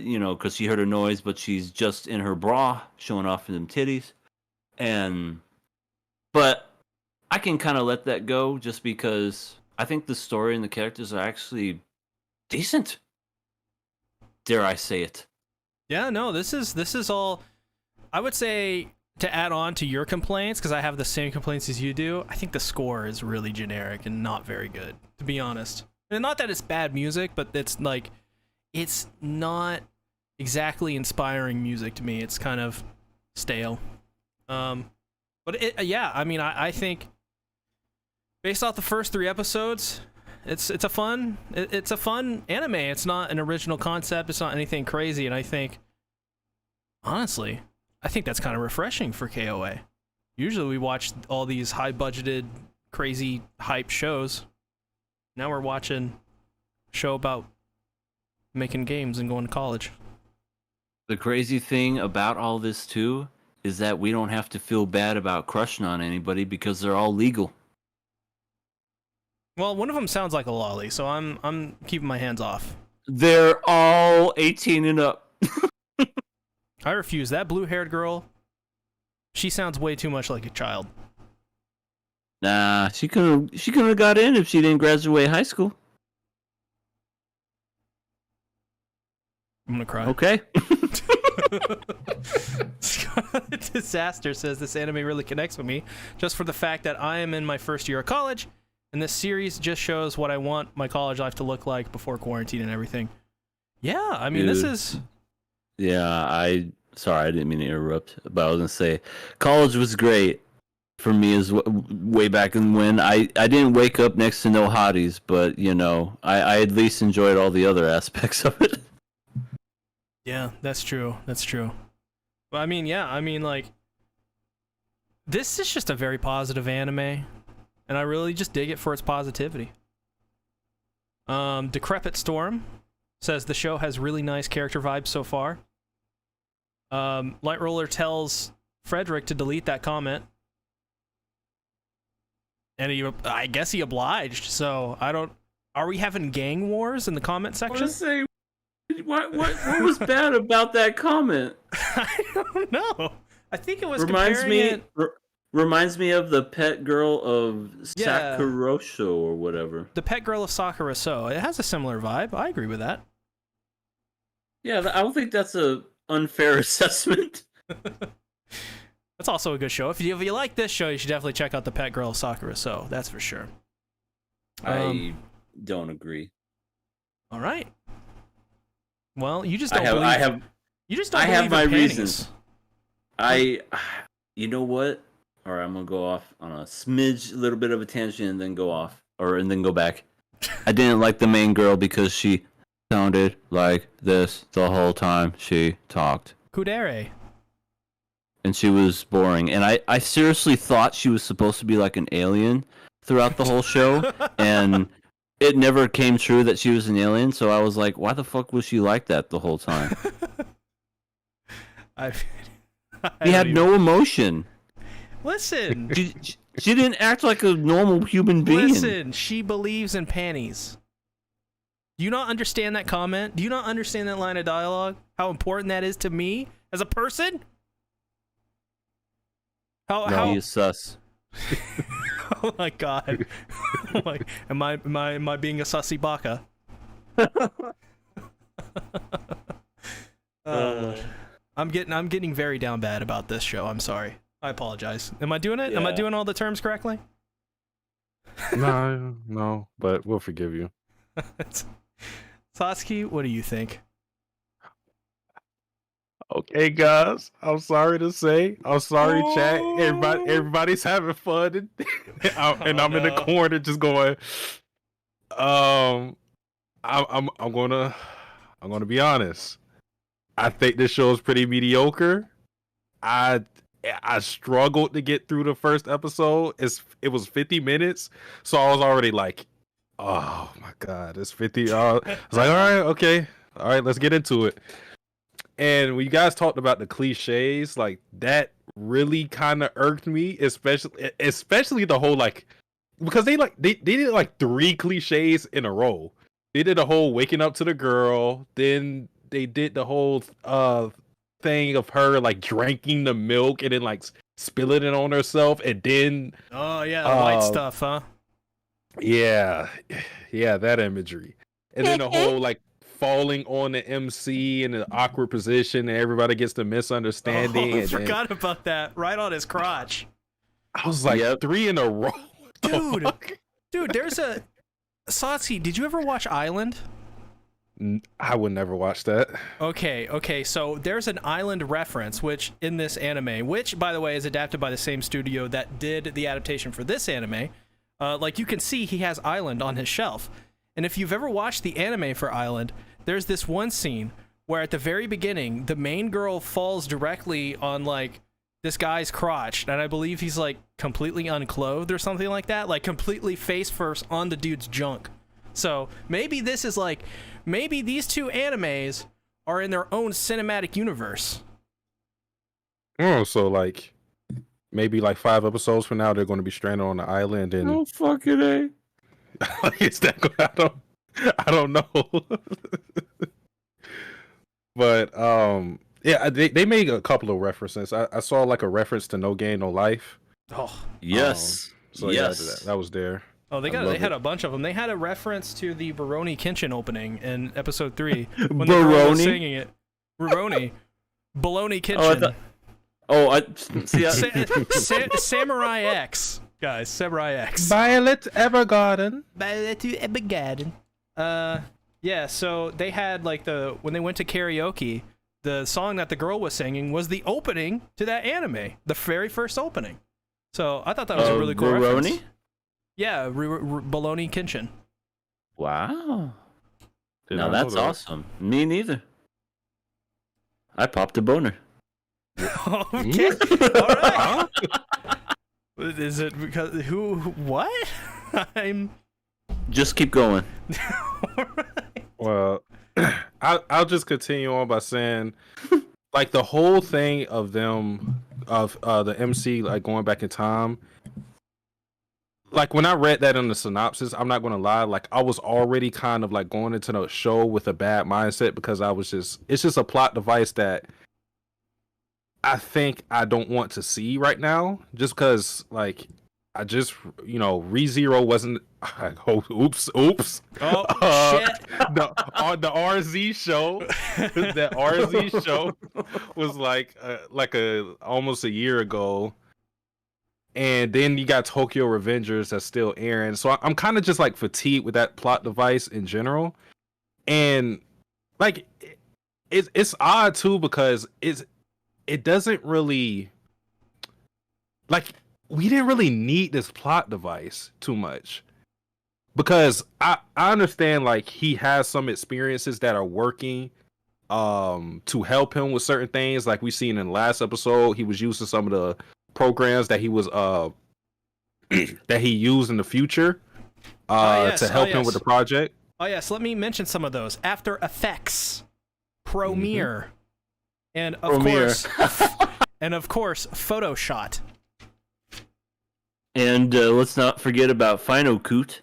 she heard a noise, but she's just in her bra, showing off them titties. But I can kind of let that go just because I think the story and the characters are actually decent. Dare I say it? Yeah, no, this is all. I would say, to add on to your complaints, because I have the same complaints as you do, I think the score is really generic and not very good, to be honest. And not that it's bad music, but it's like, it's not exactly inspiring music to me. It's kind of stale. But yeah, I mean, I think based off the first 3 episodes, it's a fun anime. It's not an original concept. It's not anything crazy, and I think, honestly, I think that's kind of refreshing for KOA. Usually we watch all these high-budgeted, crazy, hype shows. Now we're watching a show about making games and going to college. The crazy thing about all this, too, is that we don't have to feel bad about crushing on anybody because they're all legal. Well, one of them sounds like a lolly, so I'm keeping my hands off. They're all 18 and up. I refuse. That blue-haired girl, she sounds way too much like a child. Nah, she couldn't have got in if she didn't graduate high school. I'm gonna cry. Okay. Disaster says this anime really connects with me just for the fact that I am in my first year of college And this series just shows what I want my college life to look like before quarantine and everything. Yeah, I mean, this is... Yeah, sorry, I didn't mean to interrupt, but I was gonna say, college was great for me as way back when I didn't wake up next to no hotties, but you know, I at least enjoyed all the other aspects of it. Yeah, that's true. That's true. But I mean, yeah, I mean, like, this is just a very positive anime, and I really just dig it for its positivity. Decrepit Storm says the show has really nice character vibes so far. Light Roller tells Frederick to delete that comment. And I guess he obliged, so I don't... Are we having gang wars in the comment section? I was say, what was bad about that comment? I don't know. I think it was reminds me of the pet girl of Sakurosho or whatever. The pet girl of Sakura So. It has a similar vibe. I agree with that. Yeah, I don't think that's a unfair assessment. That's also a good show. If you like this show, you should definitely check out the pet girl of Sakura So. That's for sure. I don't agree. All right. Well, you just don't believe... I have my reasons. You know what? All right, I'm gonna go off on a little bit of a tangent, and then go back. I didn't like the main girl because she sounded like this the whole time she talked. Kudere. And she was boring. And I seriously thought she was supposed to be like an alien throughout the whole show, and it never came true that she was an alien. So I was like, why the fuck was she like that the whole time? He had no emotion. Listen. She didn't act like a normal human being. Listen, she believes in panties. Do you not understand that comment? Do you not understand that line of dialogue? How important that is to me as a person? How you sus. Oh my god. Am I being a sussy baka? I'm getting very down bad about this show. I'm sorry. I apologize. Am I doing it? Yeah. Am I doing all the terms correctly? No, but we'll forgive you. Satsuki, what do you think? Okay, guys. I'm sorry to say. I'm sorry, chat. Everybody's having fun, and I'm in the corner just going. I'm gonna be honest. I think this show is pretty mediocre. I struggled to get through the first episode. It was 50 minutes, so I was already like, oh my god, it's 50. I was like, all right, let's get into it. And when you guys talked about the cliches, like that really kind of irked me, especially the whole like, because they did like 3 cliches in a row. They did the whole waking up to the girl, then they did the whole thing of her like drinking the milk and then like spilling it on herself, and then the white stuff, huh? Yeah, that imagery, and then the whole like falling on the MC in an awkward position, and everybody gets the misunderstanding. I forgot about that. Right on his crotch. I was like, 3 in a row, dude. There's a Satsuki. Did you ever watch Island? I would never watch that. Okay, so there's an Island reference, which in this anime, which by the way is adapted by the same studio that did the adaptation for this anime. Like you can see, he has Island on his shelf, and if you've ever watched the anime for Island, there's this one scene where at the very beginning, the main girl falls directly on like this guy's crotch, and I believe he's like completely unclothed or something like that, like completely face first on the dude's junk. So maybe this is like, maybe these 2 animes are in their own cinematic universe. Oh, so like maybe like 5 episodes from now, they're going to be stranded on the island, and oh fucking A. Is that I don't know. But yeah, they made a couple of references. I saw like a reference to No Game No Life. Oh yes. So yes, yeah, that was there. Oh, they had a bunch of them. They had a reference to the Baroni Kenshin opening in episode 3 when the girl was singing it. Baroni, Bologna Kitchen. Samurai X. Guys, Samurai X. Violet Evergarden. Violet Evergarden. Yeah, so they had like when they went to karaoke, the song that the girl was singing was the opening to that anime, the very first opening. So I thought that was a really cool Rurouni? reference. Yeah, Bologna Kenshin. Wow. Now That's awesome. Me neither. I popped a boner. Okay. All right. Is it because what? I'm just keep going. all right. Well, I'll just continue on by saying, like, the whole thing of them the MC like going back in time. Like, when I read that in the synopsis, I'm not gonna lie, like, I was already kind of like going into the show with a bad mindset because it's just a plot device that I think I don't want to see right now, just because, like, I just, ReZero wasn't. Oops. Oh shit! The RZ show, that RZ show was like almost a year ago, and then you got Tokyo Revengers that's still airing. So I'm kind of just like fatigued with that plot device in general, and like it's odd too because it doesn't really, like, we didn't really need this plot device too much. Because I understand, like, he has some experiences that are working to help him with certain things. Like we seen in the last episode, he was using some of the programs that he was that he used in the future to help him with the project. Oh yes, let me mention some of those. After Effects, Premiere, and of course Photoshop. And let's not forget about Final Coot.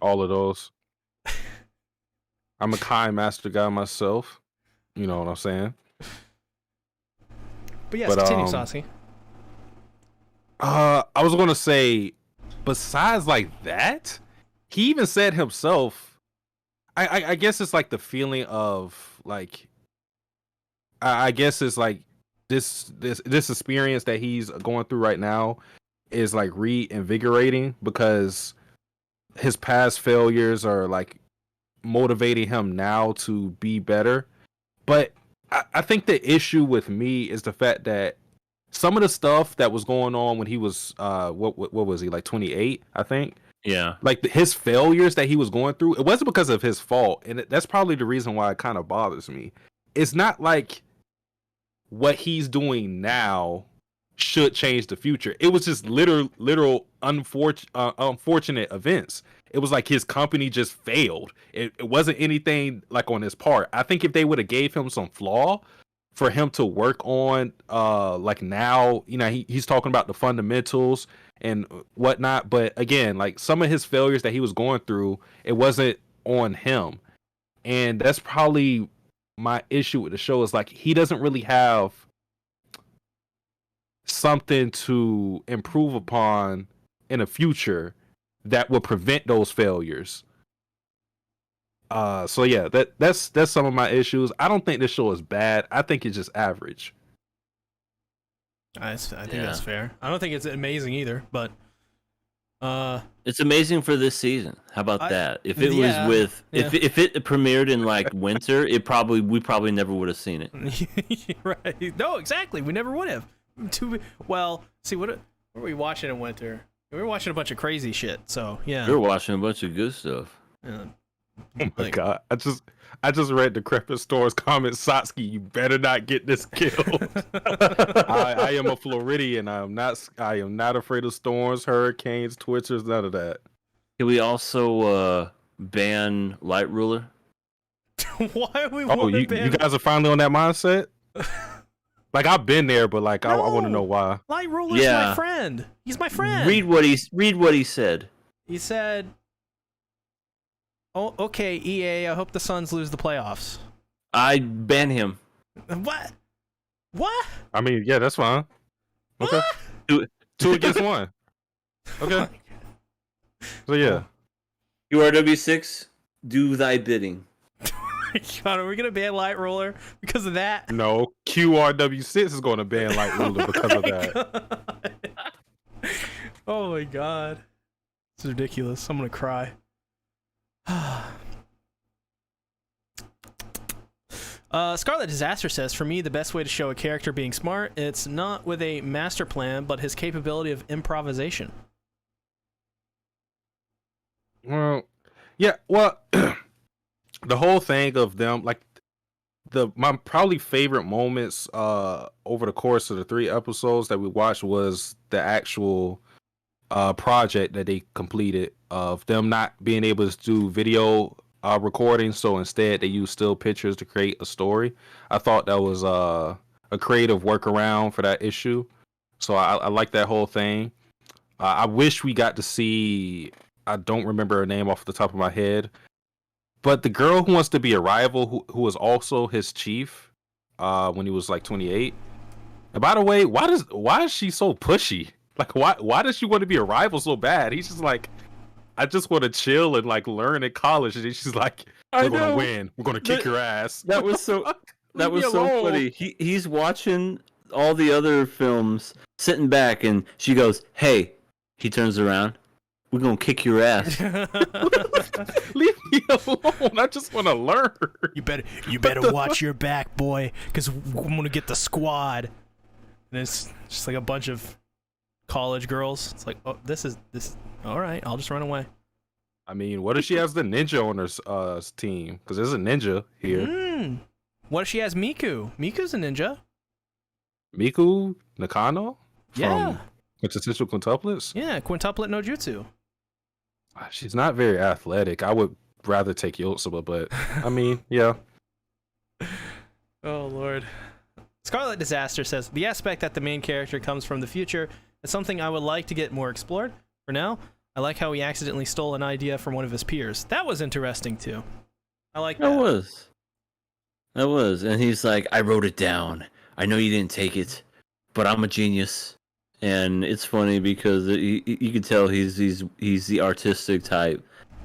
All of those. I'm a Kind Master guy myself. You know what I'm saying? But yes, continue, Saucy. I was gonna say, besides like that, he even said himself. I guess it's like the feeling of like. I guess it's like this experience that he's going through right now is like reinvigorating because his past failures are like motivating him now to be better. But I think the issue with me is the fact that some of the stuff that was going on when he was what was he, like 28, I think? Yeah. Like his failures that he was going through, it wasn't because of his fault, and that's probably the reason why it kind of bothers me. It's not like what he's doing now should change the future. It was just literal unfortunate events. It was like his company just failed. It wasn't anything like on his part. I think if they would have gave him some flaw for him to work on, like now, he's talking about the fundamentals and whatnot. But again, like some of his failures that he was going through, it wasn't on him. And that's probably my issue with the show, is like he doesn't really have something to improve upon in the future that will prevent those failures. So yeah, that's some of my issues. I don't think this show is bad. I think it's just average. I think that's fair. I don't think it's amazing either, but it's amazing for this season. How about that? If it was if it premiered in like winter, we probably never would have seen it. Right? No, exactly. We never would have. Well, see, what were we watching in winter? We were watching a bunch of crazy shit. So yeah, we were watching a bunch of good stuff. Yeah. Oh my god! I just read the Decrepit Store's comment. Satsuki, you better not get this killed. I am a Floridian. I am not afraid of storms, hurricanes, twitchers, none of that. Can we also ban Light Ruler? Why are we? You guys are finally on that mindset. Like, I've been there, but like I want to know why. Light Ruler's my friend. He's my friend. Read what he said. He said, "Oh, okay, EA. I hope the Suns lose the playoffs." I ban him. What? I mean, yeah, that's fine. Okay. What? Two against one. Okay. So yeah. URW6, do thy bidding. God, are we gonna ban Light Roller because of that? No, QRW6 is going to ban Light Ruler because of that. God. Oh my god. It's ridiculous. I'm gonna cry. Scarlet Disaster says, for me, the best way to show a character being smart, it's not with a master plan, but his capability of improvisation. Well, yeah, well, the whole thing of them, like, my probably favorite moments over the course of the 3 episodes that we watched was the actual project that they completed of them not being able to do video recording, so instead they use still pictures to create a story. I thought that was a creative workaround for that issue, so I like that whole thing. I wish we got to see, I don't remember her name off the top of my head, but the girl who wants to be a rival, who was also his chief when he was like 28. And by the way, why is she so pushy? Like, why does she want to be a rival so bad? He's just like, I just want to chill and like learn at college, and then she's like, "We're gonna win. We're gonna kick your ass." That was so. That was so alone. funny. He's watching all the other films, sitting back, and she goes, "Hey." He turns around. We're gonna kick your ass. Leave me alone. I just want to learn. You better watch your back, boy, because I'm gonna get the squad. And it's just like a bunch of college girls. It's like, oh, this. All right, I'll just run away. I mean, what if she has the ninja on her team? Because there's a ninja here. What if she has Miku? Miku's a ninja. Miku Nakano? Yeah. Quintessential Quintuplets? Yeah, Quintuplet no Jutsu. She's not very athletic. I would rather take Yotsuba, but I mean, yeah. Oh, Lord. Scarlet Disaster says, the aspect that the main character comes from the future is something I would like to get more explored. For now, I like how he accidentally stole an idea from one of his peers. That was interesting, too. I like that. That was. And he's like, I wrote it down. I know you didn't take it, but I'm a genius. And it's funny because you can tell he's the artistic type.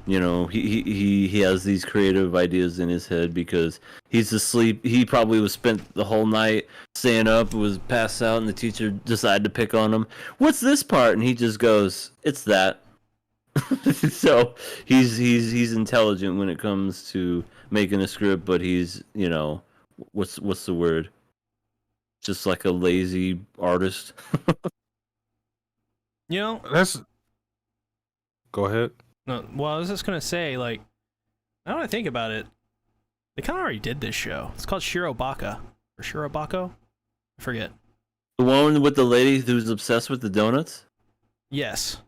You know, he has these creative ideas in his head because he's asleep. He probably was spent the whole night staying up, was passed out, and the teacher decided to pick on him. What's this part? And he just goes, "It's that." So he's intelligent when it comes to making a script, but he's, you know, what's the word? Just like a lazy artist. You know, Go ahead. no, well, I was just gonna say, like, now that I think about it, they kind of already did this show. It's called Shirobaka or Shirobako. I forget. The one with the lady who's obsessed with the donuts? Yes,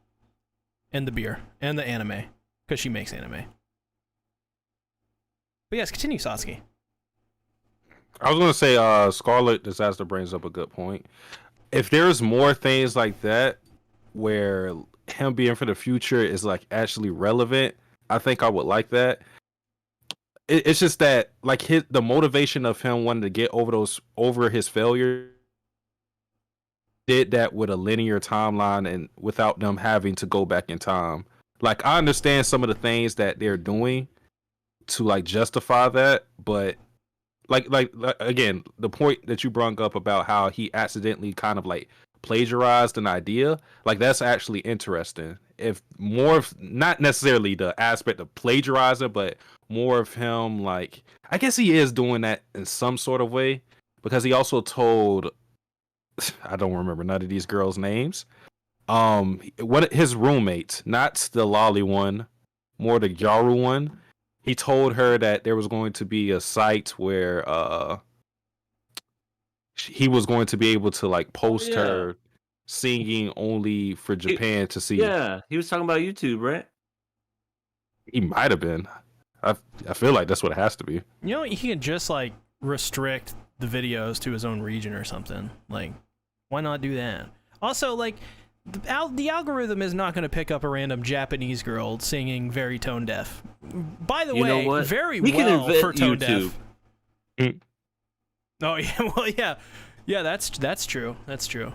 and the beer and the anime because she makes anime. But yes, continue, Satsuki. I was gonna say, Scarlet Disaster brings up a good point. If there's more things like that, where him being for the future is like actually relevant, I think I would like that. It's just that like the motivation of him wanting to get over his failure, did that with a linear timeline and without them having to go back in time. Like, I understand some of the things that they're doing to like justify that, but like again, the point that you brought up about how he accidentally kind of like plagiarized an idea, like, that's actually interesting. If more of, not necessarily the aspect of plagiarizing, but more of him, like, I guess he is doing that in some sort of way, because he also told, I don't remember none of these girls' names, what his roommates, not the lolly one, more the Gyaru one, he told her that there was going to be a site where he was going to be able to like post her singing only for Japan to see. Yeah, he was talking about YouTube, right? He might have been. I feel like that's what it has to be. You know, he can just like restrict the videos to his own region or something. Like, why not do that? Also, like, the algorithm is not going to pick up a random Japanese girl singing very tone deaf. By the way, very well for tone deaf. Oh yeah, well yeah, that's true. That's true.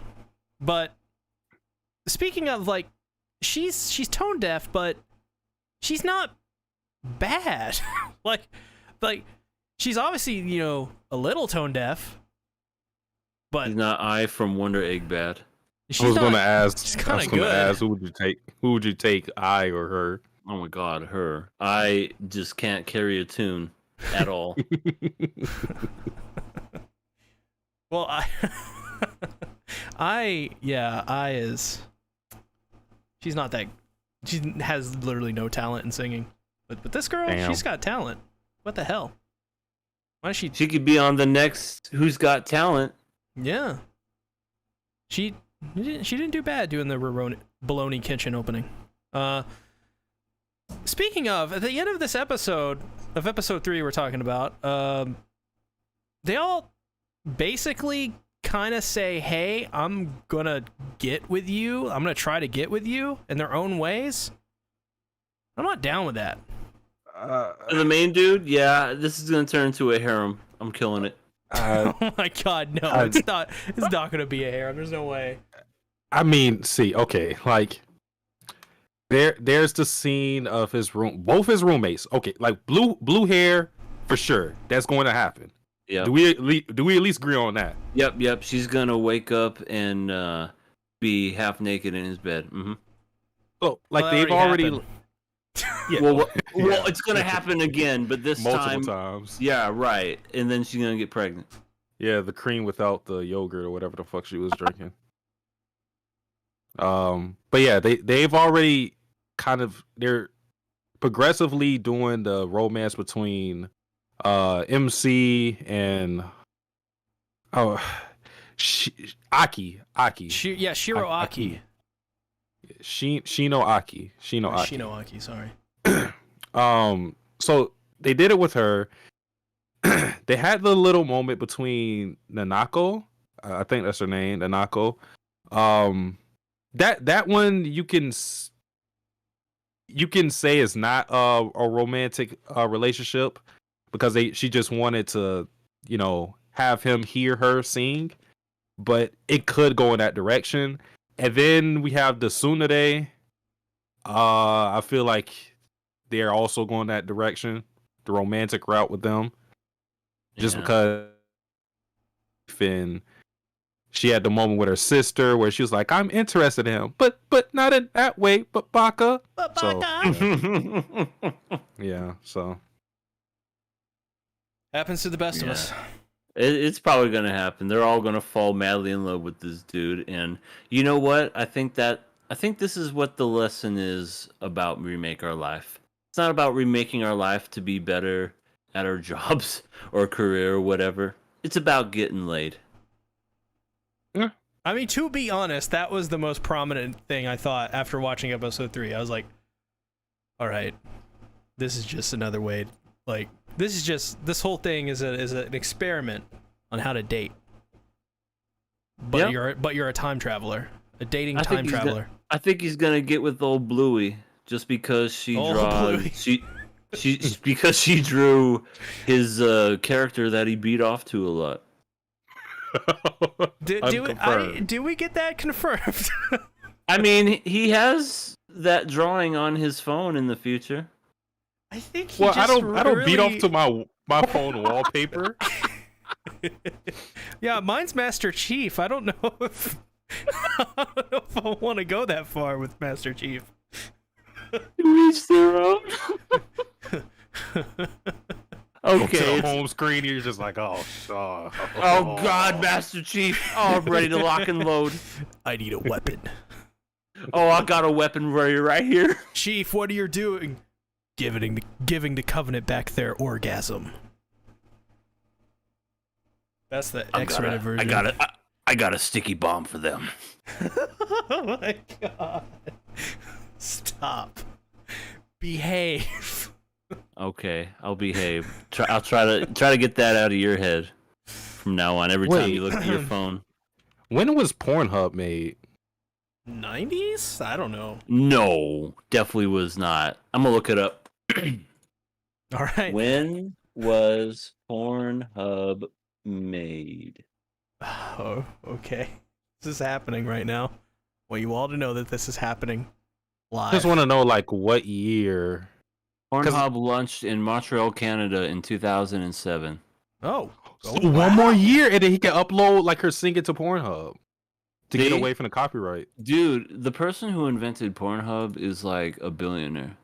But speaking of, like, she's tone deaf, but she's not bad. like she's obviously, a little tone deaf, but He's not I from Wonder Egg bad. she's I was not, gonna ask. she's I kind was of gonna good. ask who would you take? Who would you take, I or her? Oh my god, her. I just can't carry a tune at all. Well, I is. She's not that. She has literally no talent in singing, but this girl, Damn. she's got talent. What the hell? Why is she? She could be on the next Who's Got Talent. Yeah. She didn't do bad doing the Bologna Kitchen opening. Speaking of, at the end of this episode, of episode 3 we're talking about, they all basically kind of say, hey, I'm gonna get with you. I'm gonna try to get with you in their own ways. I'm not down with that. The main dude, yeah, this is gonna turn into a harem. I'm killing it. Oh my god, no, it's not. It's not gonna be a harem. There's no way. I mean, see, okay, like there's the scene of his room, both his roommates. Okay, like blue hair for sure. That's going to happen. Yeah. Do we at least agree on that? Yep. She's gonna wake up and be half naked in his bed. Mm-hmm. Oh, like Well, they've that already already. Yeah. Well, it's gonna happen again, but this multiple time, times. yeah, right. And then she's gonna get pregnant. Yeah, the cream without the yogurt or whatever the fuck she was drinking. But yeah, they've already they're progressively doing the romance between MC and Aki. Shiro Aki. Shino Aki. Shino Aki, sorry. So they did it with her. They had the little moment between Nanako. I think that's her name, Nanako. That one you can say is not a romantic relationship because she just wanted to, have him hear her sing, but it could go in that direction. And then we have the Tsunade. I feel like they're also going that direction, the romantic route with them, just because. And she had the moment with her sister where she was like, "I'm interested in him, but not in that way, but Baka." So, yeah, so happens to the best of us. It's probably gonna happen. They're all gonna fall madly in love with this dude, and you know what? I think this is what the lesson is about Remake Our Life. It's not about remaking our life to be better at our jobs or career or whatever. It's about getting laid. Yeah. I mean, to be honest, that was the most prominent thing I thought after watching episode 3. I was like, all right, this is just another way. Like, this whole thing is an experiment on how to date. But you're a time traveler, a dating time traveler. I think he's gonna get with old Bluey just because she because she drew his character that he beat off to a lot. Do we get that confirmed? I mean, he has that drawing on his phone in the future. I think I don't beat off to my phone wallpaper. Yeah, mine's Master Chief. I don't know if I want to go that far with Master Chief. Each their own. Okay. The home screen, you're just like, oh God, Master Chief! Oh, I'm ready to lock and load. I need a weapon. Oh, I got a weapon right here. Chief, what are you doing? Giving the Covenant back their orgasm. That's the X-rated version. I got a sticky bomb for them. Oh my god! Stop. Behave. Okay, I'll behave. I'll try to get that out of your head from now on. Every time you look at your phone. When was Pornhub made? 90s? I don't know. No, definitely was not. I'm gonna look it up. All right. When was Pornhub made? Oh, okay. This is happening right now. I want you all to know that this is happening live. I just want to know, like, what year Pornhub launched in Montreal, Canada in 2007. Oh, One more year, and then he can upload like her singing to Pornhub to get See? away from the copyright. Dude, the person who invented Pornhub is like a billionaire.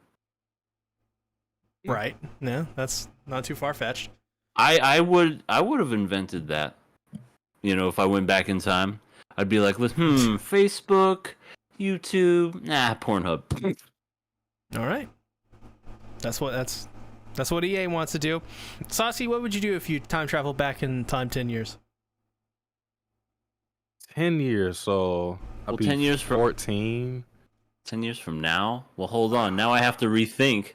right. No, that's not too far fetched. I would have invented that. You know, if I went back in time, I'd be like, Facebook, YouTube, Pornhub. All right. That's what EA wants to do. Saucy, what would you do if you time traveled back in time 10 years? 10 years, so I'll be 10 years from 14. 10 years from now? Well, hold on. Now I have to rethink.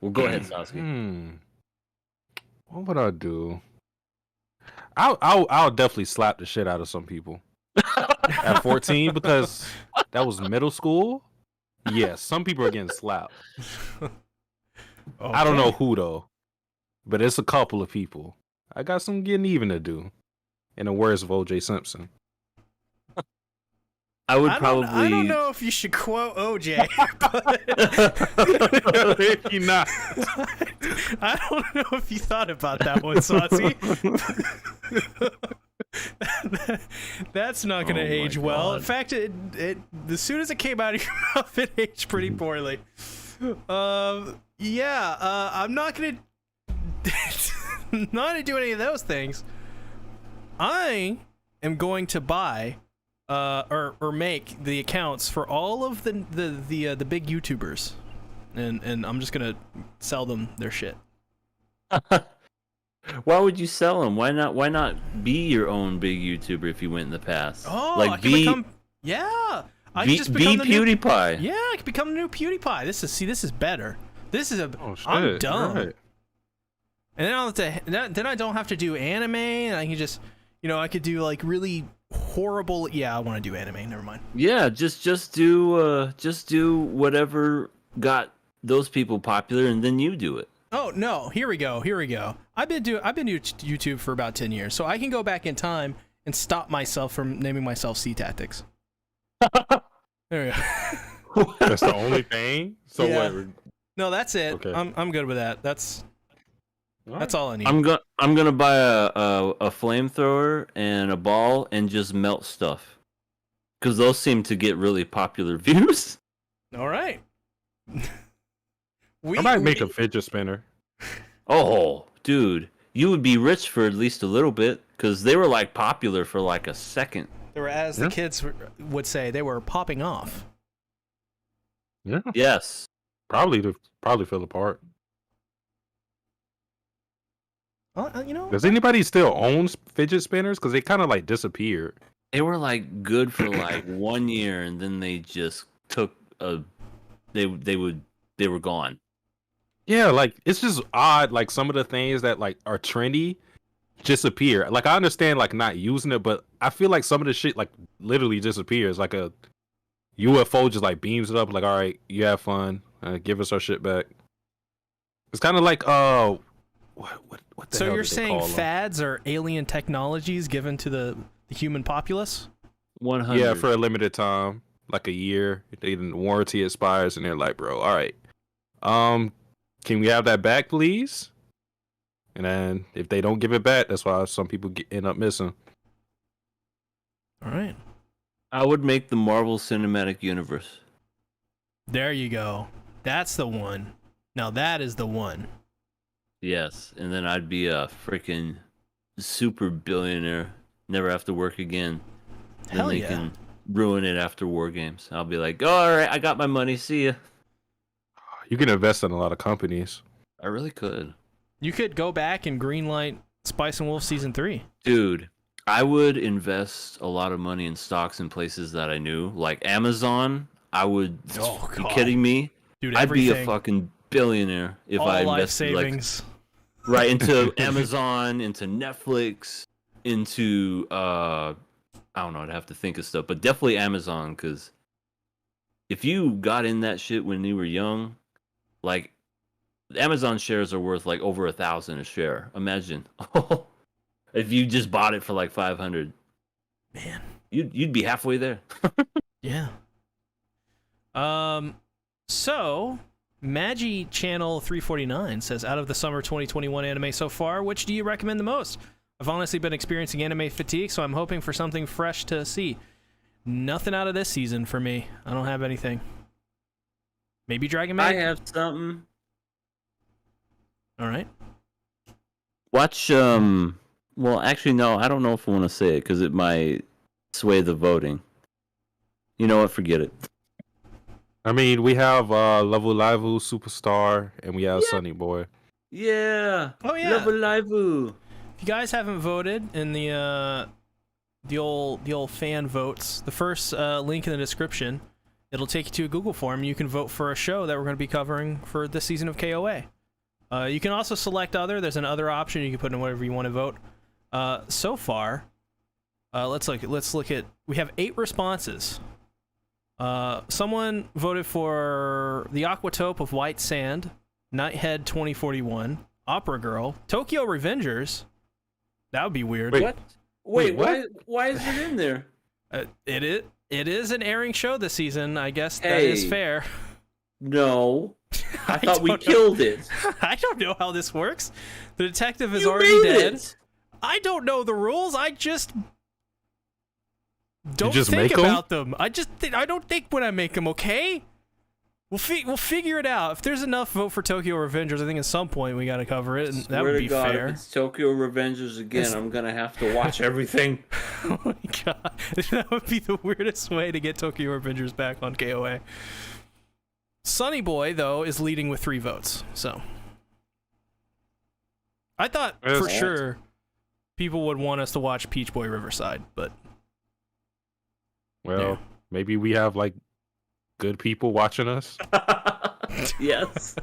Well, go ahead, Sasuke. What would I do? I'll definitely slap the shit out of some people at 14 because that was middle school. Yes, some people are getting slapped. I don't know who though, but it's a couple of people. I got some getting even to do. In the words of O.J. Simpson. I would I don't know if you should quote OJ. If you not. I don't know if you thought about that one, Saucy. That's not going to age well. In fact, it as soon as it came out of your mouth, it aged pretty poorly. I'm not going to do any of those things. I am going to buy or make the accounts for all of the big YouTubers, and I'm just gonna sell them their shit. Why would you sell them? Why not be your own big YouTuber if you went in the past? Oh, like I can become I can just become the PewDiePie. New, I can become the new PewDiePie. This is better. This is I'm shit, done. right. And then I don't have to do anime, and I can just I could do like really horrible. Yeah, I want to do anime. Never mind. Yeah, just do whatever got those people popular, and then you do it. Oh no! Here we go. I've been doing YouTube for about 10 years, so I can go back in time and stop myself from naming myself SeaTactics. There we go. That's the only thing. So Yeah. what? No, that's it. Okay. I'm good with that. That's all I need. I'm gonna buy a flamethrower and a ball and just melt stuff, because those seem to get really popular views. All right. I might make a fidget spinner. Oh, dude, you would be rich for at least a little bit, because they were like popular for like a second. They were, as the kids would say, they were popping off. Yeah. Yes. Probably fell apart. Well, Does anybody still own fidget spinners? Because they kind of like disappeared. They were like good for like 1 year, and then they just took they were gone. Yeah, like it's just odd. Like some of the things that like are trendy disappear. Like I understand like not using it, but I feel like some of the shit like literally disappears. Like a UFO just like beams it up. Like, all right, you have fun. Give us our shit back. It's kind of like what the so hell you're did they saying call them? fads are alien technologies given to the human populace? 100. Yeah, for a limited time, like a year. The warranty expires, and they're like, bro, all right, can we have that back, please? And then if they don't give it back, that's why some people end up missing. All right. I would make the Marvel Cinematic Universe. There you go. That's the one. Now that is the one. Yes, and then I'd be a freaking super billionaire, never have to work again. Hell then they yeah. can ruin it after War Games. I'll be like, oh, all right, I got my money, see ya. You can invest in a lot of companies. I really could. You could go back and greenlight Spice and Wolf Season 3. Dude, I would invest a lot of money in stocks in places that I knew, like Amazon. I would. Oh, you God. kidding me? Dude, I'd be a everything. fucking billionaire if All I life invested savings. right into Amazon, into Netflix, into I don't know. I'd have to think of stuff, but definitely Amazon, because if you got in that shit when you were young, like Amazon shares are worth like over 1,000 a share. Imagine if you just bought it for like 500. Man. You'd be halfway there. Yeah. So Magi Channel 349 says, out of the summer 2021 anime so far, which do you recommend the most? I've honestly been experiencing anime fatigue, so I'm hoping for something fresh to see. Nothing out of this season for me. I don't have anything. Maybe Dragon Maid? I have something. All right. Watch, well, actually, no, I don't know if I want to say it because it might sway the voting. You know what? Forget it. I mean, we have Level Live Superstar, and we have Sunny Boy. Yeah. Oh, yeah. Level Live. If you guys haven't voted in the old fan votes, the first link in the description, it'll take you to a Google form. You can vote for a show that we're going to be covering for this season of KOA. You can also select other. There's an other option. You can put in whatever you want to vote. So far, let's look at. We have 8 responses. Someone voted for the Aquatope of White Sand, Nighthead 2041, Opera Girl, Tokyo Revengers. That would be weird. Wait, what? Why is it in there? It is an airing show this season. I guess that Hey. is fair. No. I thought we don't know. killed it. I don't know how this works. The detective is You already made dead. it. I don't know the rules. I just don't just think make 'em? about them. I don't think when I make them. Okay, we'll figure it out. If there's enough vote for Tokyo Revengers, I think at some point we got to cover it, and that Swear would to be God, fair. If it's Tokyo Revengers again, I'm gonna have to watch everything. Oh my god, that would be the weirdest way to get Tokyo Revengers back on KOA. Sunny Boy, though, is leading with 3 votes, so I thought for sure people would want us to watch Peach Boy Riverside, but Well, Yeah. maybe we have like good people watching us. Yes.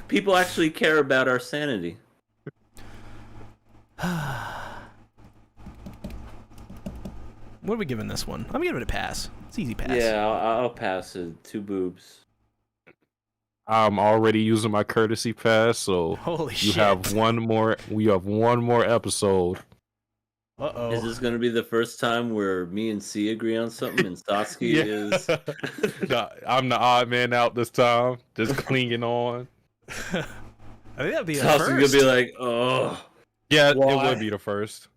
People actually care about our sanity. what are we giving this one? I'm giving it a pass. It's easy pass. Yeah, I'll pass it. 2 boobs. I'm already using my courtesy pass, so Holy you shit. have one more. We have one more episode. Uh-oh. Is this gonna be the first time where me and C agree on something and Satsuki is? Nah, I'm the odd man out this time, just clinging on. I think that'd be a Satsuki first. gonna be like, oh, Yeah, Why? it would be the first.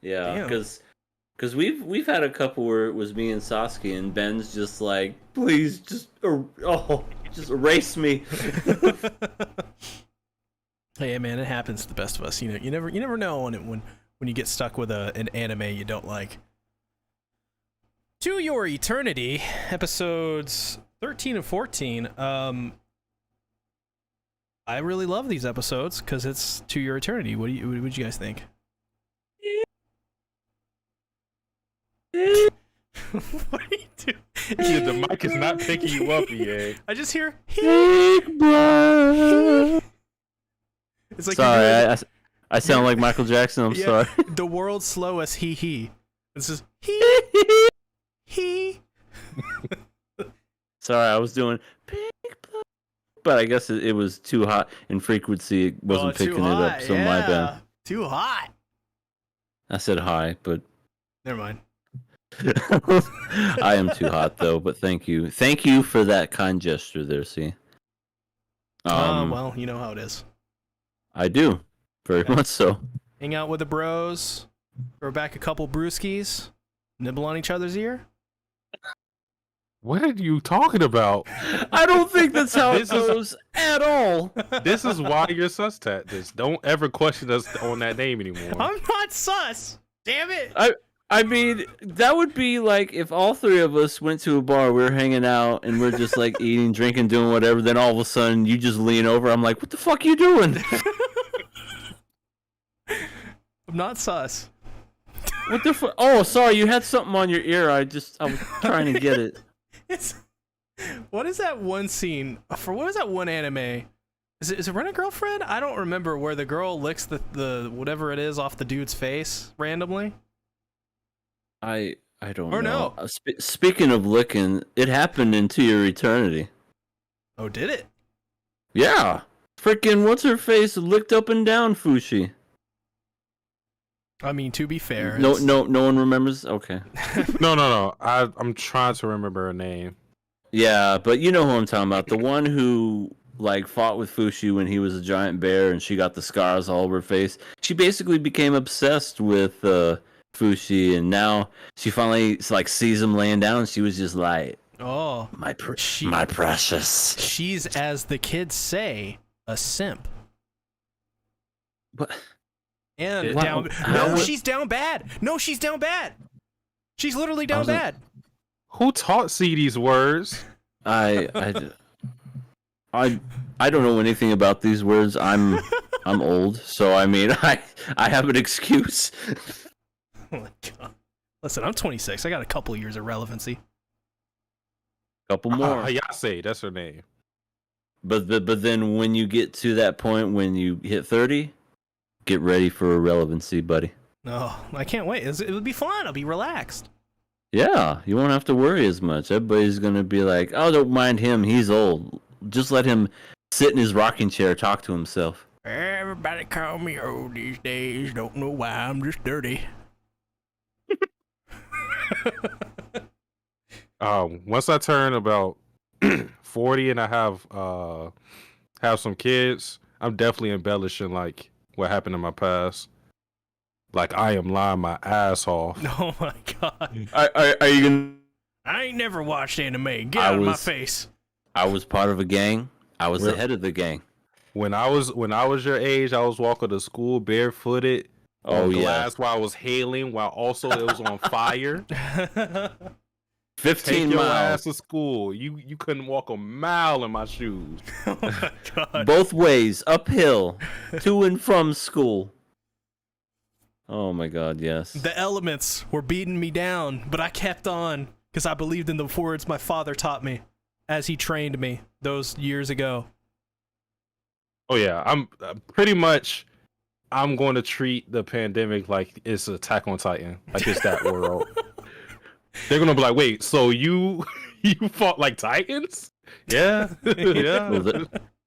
yeah, Damn. because we've had a couple where it was me and Satsuki and Ben's just like, please just erase me. Hey man, it happens to the best of us. You know, you never know when you get stuck with an anime you don't like. To Your Eternity, episodes 13 and 14. I really love these episodes because it's To Your Eternity. What do you guys think? What are you doing? Yeah, the mic is not picking you up, EA. I just hear. Big blood. It's like Sorry, I sound like Michael Jackson. I'm sorry. The world's slowest he. This is he. Sorry, I was doing big blood, but I guess it was too hot in frequency. It wasn't too picking it hot, up, so my bad. Too hot. I said hi, but Never mind. I am too hot though. But thank you for that kind gesture there. See, Well, you know how it is. I do very much so. Hang out with the bros, throw back a couple brewskis, nibble on each other's ear. What are you talking about? I don't think that's how it This is- goes at all. This is why you're sus this. Don't ever question us on that name anymore. I'm not sus. Damn it. I mean, that would be like if all 3 of us went to a bar, we were hanging out, and we're just like eating, drinking, doing whatever. Then all of a sudden, you just lean over. I'm like, "What the fuck you doing? I'm not sus. What the fuck? Oh, sorry, you had something on your ear. I was trying to get it. What is that one scene for? What is that one anime? Is it Rent a Girlfriend? I don't remember where the girl licks the whatever it is off the dude's face randomly. I don't Or know. no. Speaking of licking, it happened into your eternity. Oh, did it? Yeah, freaking what's her face licked up and down Fushi. I mean, to be fair, No one remembers. Okay. No. I'm trying to remember her name. Yeah, but you know who I'm talking about. The one who like fought with Fushi when he was a giant bear, and she got the scars all over her face. She basically became obsessed with Fushi, and now she finally like sees him laying down. And she was just like, "Oh, my precious." She's, as the kids say, a simp. What? And Wow. she's down bad. No, she's down bad. She's literally down bad. Who taught C these words? I don't know anything about these words. I'm old, so I mean I have an excuse. Oh my god! Listen, I'm 26. I got a couple years of relevancy. Couple more. Hayase, that's her name. But then when you get to that point when you hit 30, get ready for irrelevancy, buddy. Oh, I can't wait. It would be fun. I'll be relaxed. Yeah, you won't have to worry as much. Everybody's gonna be like, "Oh, don't mind him. He's old. Just let him sit in his rocking chair, talk to himself." Everybody call me old these days. Don't know why. I'm just dirty. Once I turn about 40 and I have some kids, I'm definitely embellishing like what happened in my past. Like I am lying my ass off. Oh my god! Are you gonna? I ain't never watched anime. Get out of my face. I was part of a gang. I was the head of the gang. When I was your age, I was walking to school barefooted. Oh yeah. Glass while I was hailing, while also it was on fire. 15 Take your miles. ass to school. You couldn't walk a mile in my shoes. Oh my god! Both ways, uphill, to and from school. Oh my god, yes. The elements were beating me down, but I kept on because I believed in the words my father taught me as he trained me those years ago. Oh yeah, I'm pretty much. I'm going to treat the pandemic like it's Attack on Titan, like it's that world. They're gonna be like, wait, so you fought like Titans? Yeah, yeah.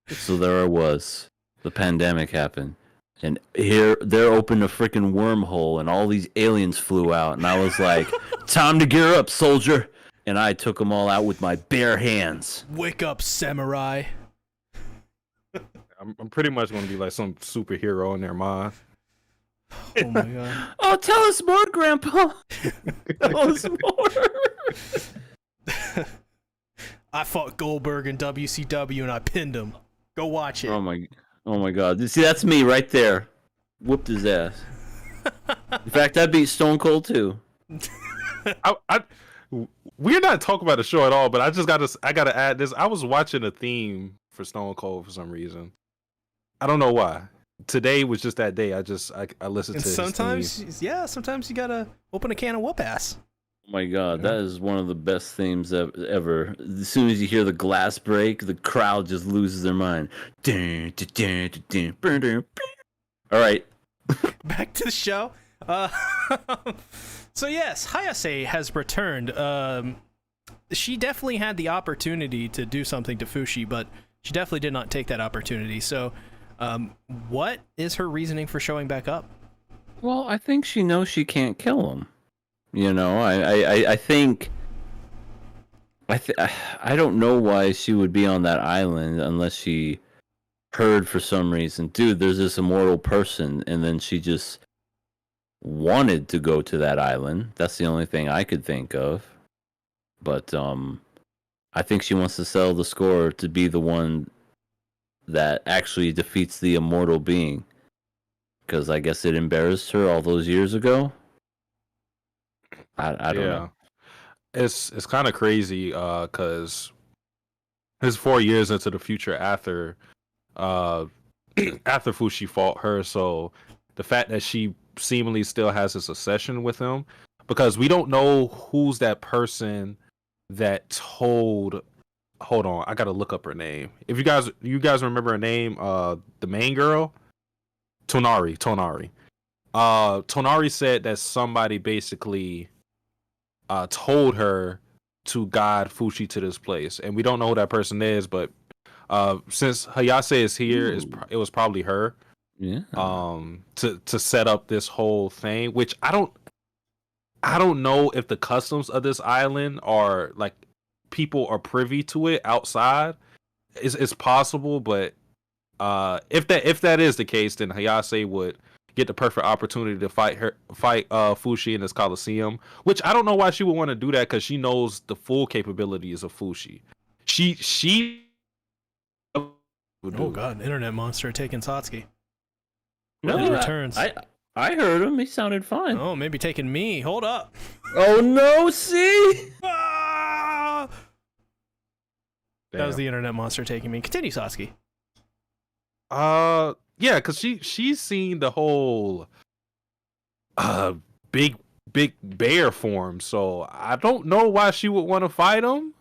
So there I was. The pandemic happened, and there opened a freaking wormhole, and all these aliens flew out, and I was like, "Time to gear up, soldier!" And I took them all out with my bare hands. Wake up, samurai! I'm pretty much gonna be like some superhero in their mind. Oh my god! Oh, tell us more, Grandpa. Tell us more. I fought Goldberg in WCW and I pinned him. Go watch it. Oh my god. See, that's me right there. Whooped his ass. In fact, I beat Stone Cold too. We're not talking about the show at all, but I gotta add this. I was watching a theme for Stone Cold for some reason. I don't know why. Today was just that day. I listened and to sometimes you gotta open a can of whoop ass. Oh my god, that is one of the best themes ever. As soon as you hear the glass break, the crowd just loses their mind. All right. Back to the show. So yes, Hayase has returned. She definitely had the opportunity to do something to Fushi, but she definitely did not take that opportunity. So, what is her reasoning for showing back up? Well, I think she knows she can't kill him. You know, I think I don't know why she would be on that island unless she heard for some reason, dude, there's this immortal person, and then she just wanted to go to that island. That's the only thing I could think of. But I think she wants to settle the score to be the one that actually defeats the immortal being. Because I guess it embarrassed her all those years ago. I don't know. It's kind of crazy because it's 4 years into the future after after Fushi fought her. So the fact that she seemingly still has this obsession with him, because we don't know who's that person that told. Hold on, I gotta look up her name. If you guys remember her name, the main girl, Tonari. Tonari said that somebody basically told her to guide Fushi to this place, and we don't know who that person is. But since Hayase is here, it was probably her. Yeah. To set up this whole thing, which I don't know if the customs of this island are like people are privy to it outside, it's possible, but if that is the case, then Hayase would get the perfect opportunity to fight Fushi in this Coliseum, which I don't know why she would want to do that, because she knows the full capabilities of Fushi. She Oh god, internet monster taking Satsuki. No, It returns. I heard him. He sounded fine. Oh, maybe taking me. Hold up. Oh no, see? Ah! That was Damn. the internet monster taking me. Continue, Satsuki. Yeah, because she's seen the whole big bear form, so I don't know why she would want to fight him.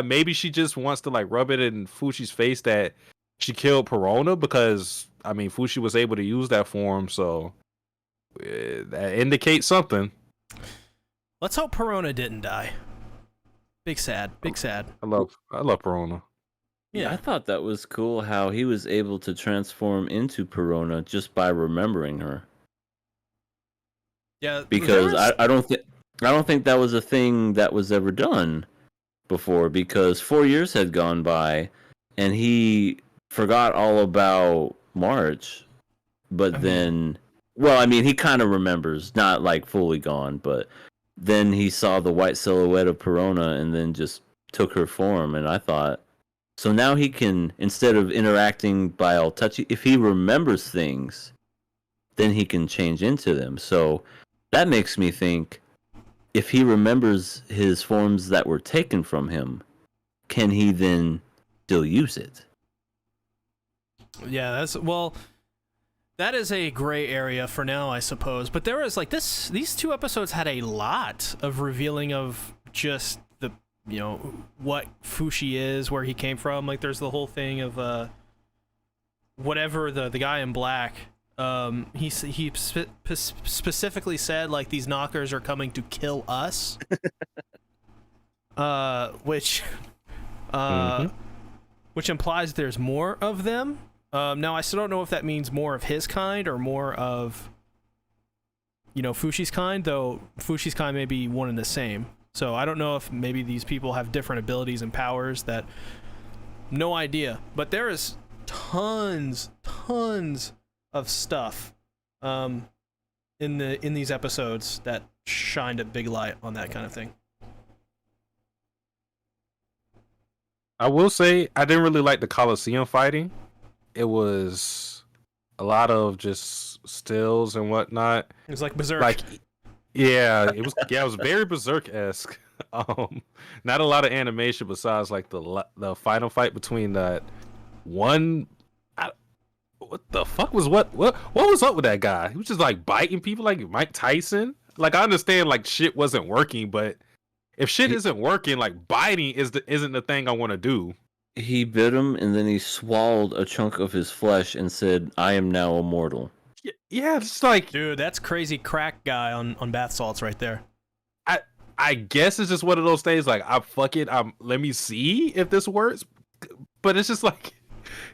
Maybe she just wants to like rub it in Fushi's face that she killed Perona, because I mean Fushi was able to use that form, so that indicates something. Let's hope Perona didn't die. Big sad. Big sad. I love Perona. Yeah, I thought that was cool how he was able to transform into Perona just by remembering her. Yeah, Because I don't think that was a thing that was ever done before, because 4 years had gone by and he forgot all about March. But then, well, I mean, he kind of remembers, not like fully gone, but then he saw the white silhouette of Perona and then just took her form, and I thought, so now he can, instead of interacting by all touchy, if he remembers things, then he can change into them. So that makes me think, if he remembers his forms that were taken from him, can he then still use it? Yeah, that is a gray area for now, I suppose. But there is like these two episodes had a lot of revealing of just the, what Fushi is, where he came from. Like there's the whole thing of whatever the guy in black, he specifically said like these knockers are coming to kill us. Which implies there's more of them. Now I still don't know if that means more of his kind or more of, Fushi's kind, though Fushi's kind may be one and the same. So I don't know if maybe these people have different abilities and powers that, no idea. But there is tons of stuff in these episodes that shined a big light on that kind of thing. I will say I didn't really like the Coliseum fighting. It was a lot of just stills and whatnot. It was like Berserk. Like, it was very Berserk-esque. Not a lot of animation besides like the final fight between that one. What the fuck was what was up with that guy? He was just like biting people like Mike Tyson. Like I understand like shit wasn't working, but if shit isn't working, like biting isn't the thing I want to do. He bit him and then he swallowed a chunk of his flesh and said, "I am now immortal." Yeah, it's like, dude, that's crazy crack guy on bath salts right there. I guess it's just one of those things. Like, let me see if this works. But it's just like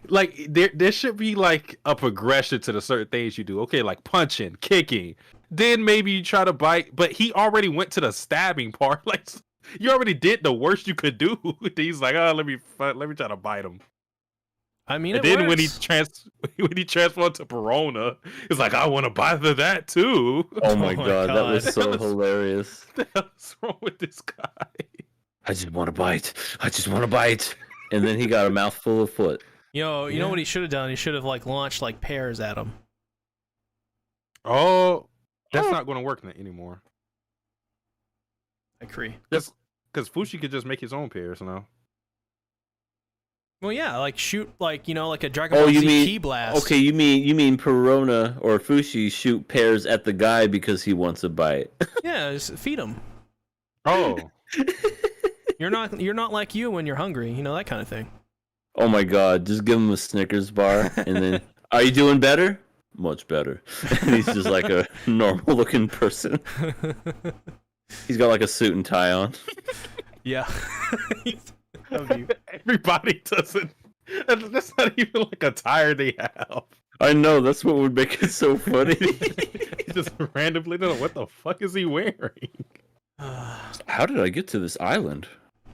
there should be like a progression to the certain things you do. Okay, like punching, kicking, then maybe you try to bite. But he already went to the stabbing part. Like, you already did the worst you could do. He's like, oh, let me try to bite him. I mean, and then when he transformed to Perona, he's like, I want to bite that too. Oh my god, that was so hilarious. What's wrong with this guy? I just want to bite. And then he got a mouthful of foot. You know what he should have done? He should have like launched like pears at him. Oh, that's not going to work anymore. I agree. Because Fushi could just make his own pears now. Well, yeah, like shoot, like like a Dragon Ball Z Ki blast. Okay, you mean Perona or Fushi shoot pears at the guy because he wants a bite? Yeah, just feed him. Oh, you're not like you when you're hungry, that kind of thing. Oh my god, just give him a Snickers bar and then, are you doing better? Much better. And he's just like a normal looking person. He's got like a suit and tie on. Yeah. Everybody doesn't. That's not even like a tire they have. I know, that's what would make it so funny. He just randomly don't know what the fuck is he wearing. How did I get to this island?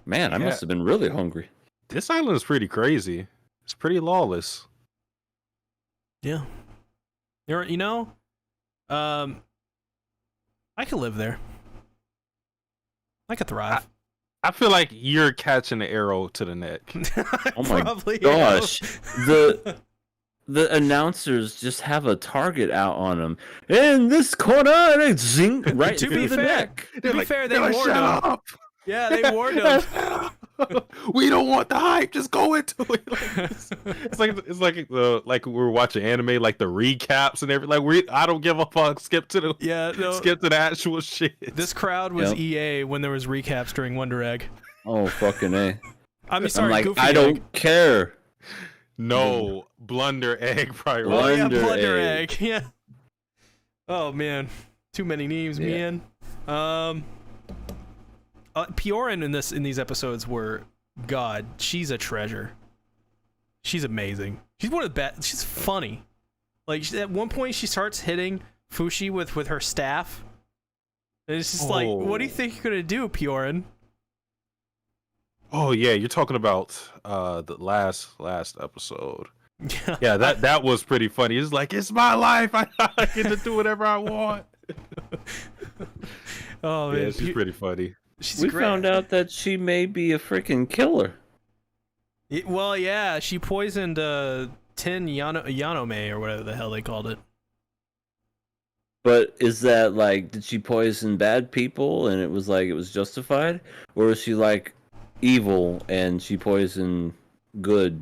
Man, I must have been really hungry. This island is pretty crazy. It's pretty lawless. Yeah. I could live there. I could thrive. I feel like you're catching the arrow to the neck. Oh my gosh. The announcers just have a target out on them. In this corner, zing, right through the neck. To be fair, they warned shut him. up. Yeah, they warned him. We don't want the hype. Just go into it. It's like we were watching anime, like the recaps and everything. Like I don't give a fuck. Skip to the actual shit. This crowd was EA when there was recaps during Wonder Egg. Oh fucking A. I'm sorry, I'm like, Goofy I Egg. don't care. No, Blunder Egg priority. Blunder Egg. Yeah. Oh man, too many names, man. Piorin in these episodes were God. She's a treasure. She's amazing. She's one of the best. She's funny. Like at one point, she starts hitting Fushi with her staff, and it's just like, what do you think you're gonna do, Piorin? Oh yeah, you're talking about the last episode. Yeah, that was pretty funny. It's like, it's my life. I get to do whatever I want. Oh man, yeah, she's pretty funny. We found out that she may be a freaking killer. Well, yeah, she poisoned Tin Yanome or whatever the hell they called it. But is that like, did she poison bad people and it was justified, or is she like evil and she poisoned good?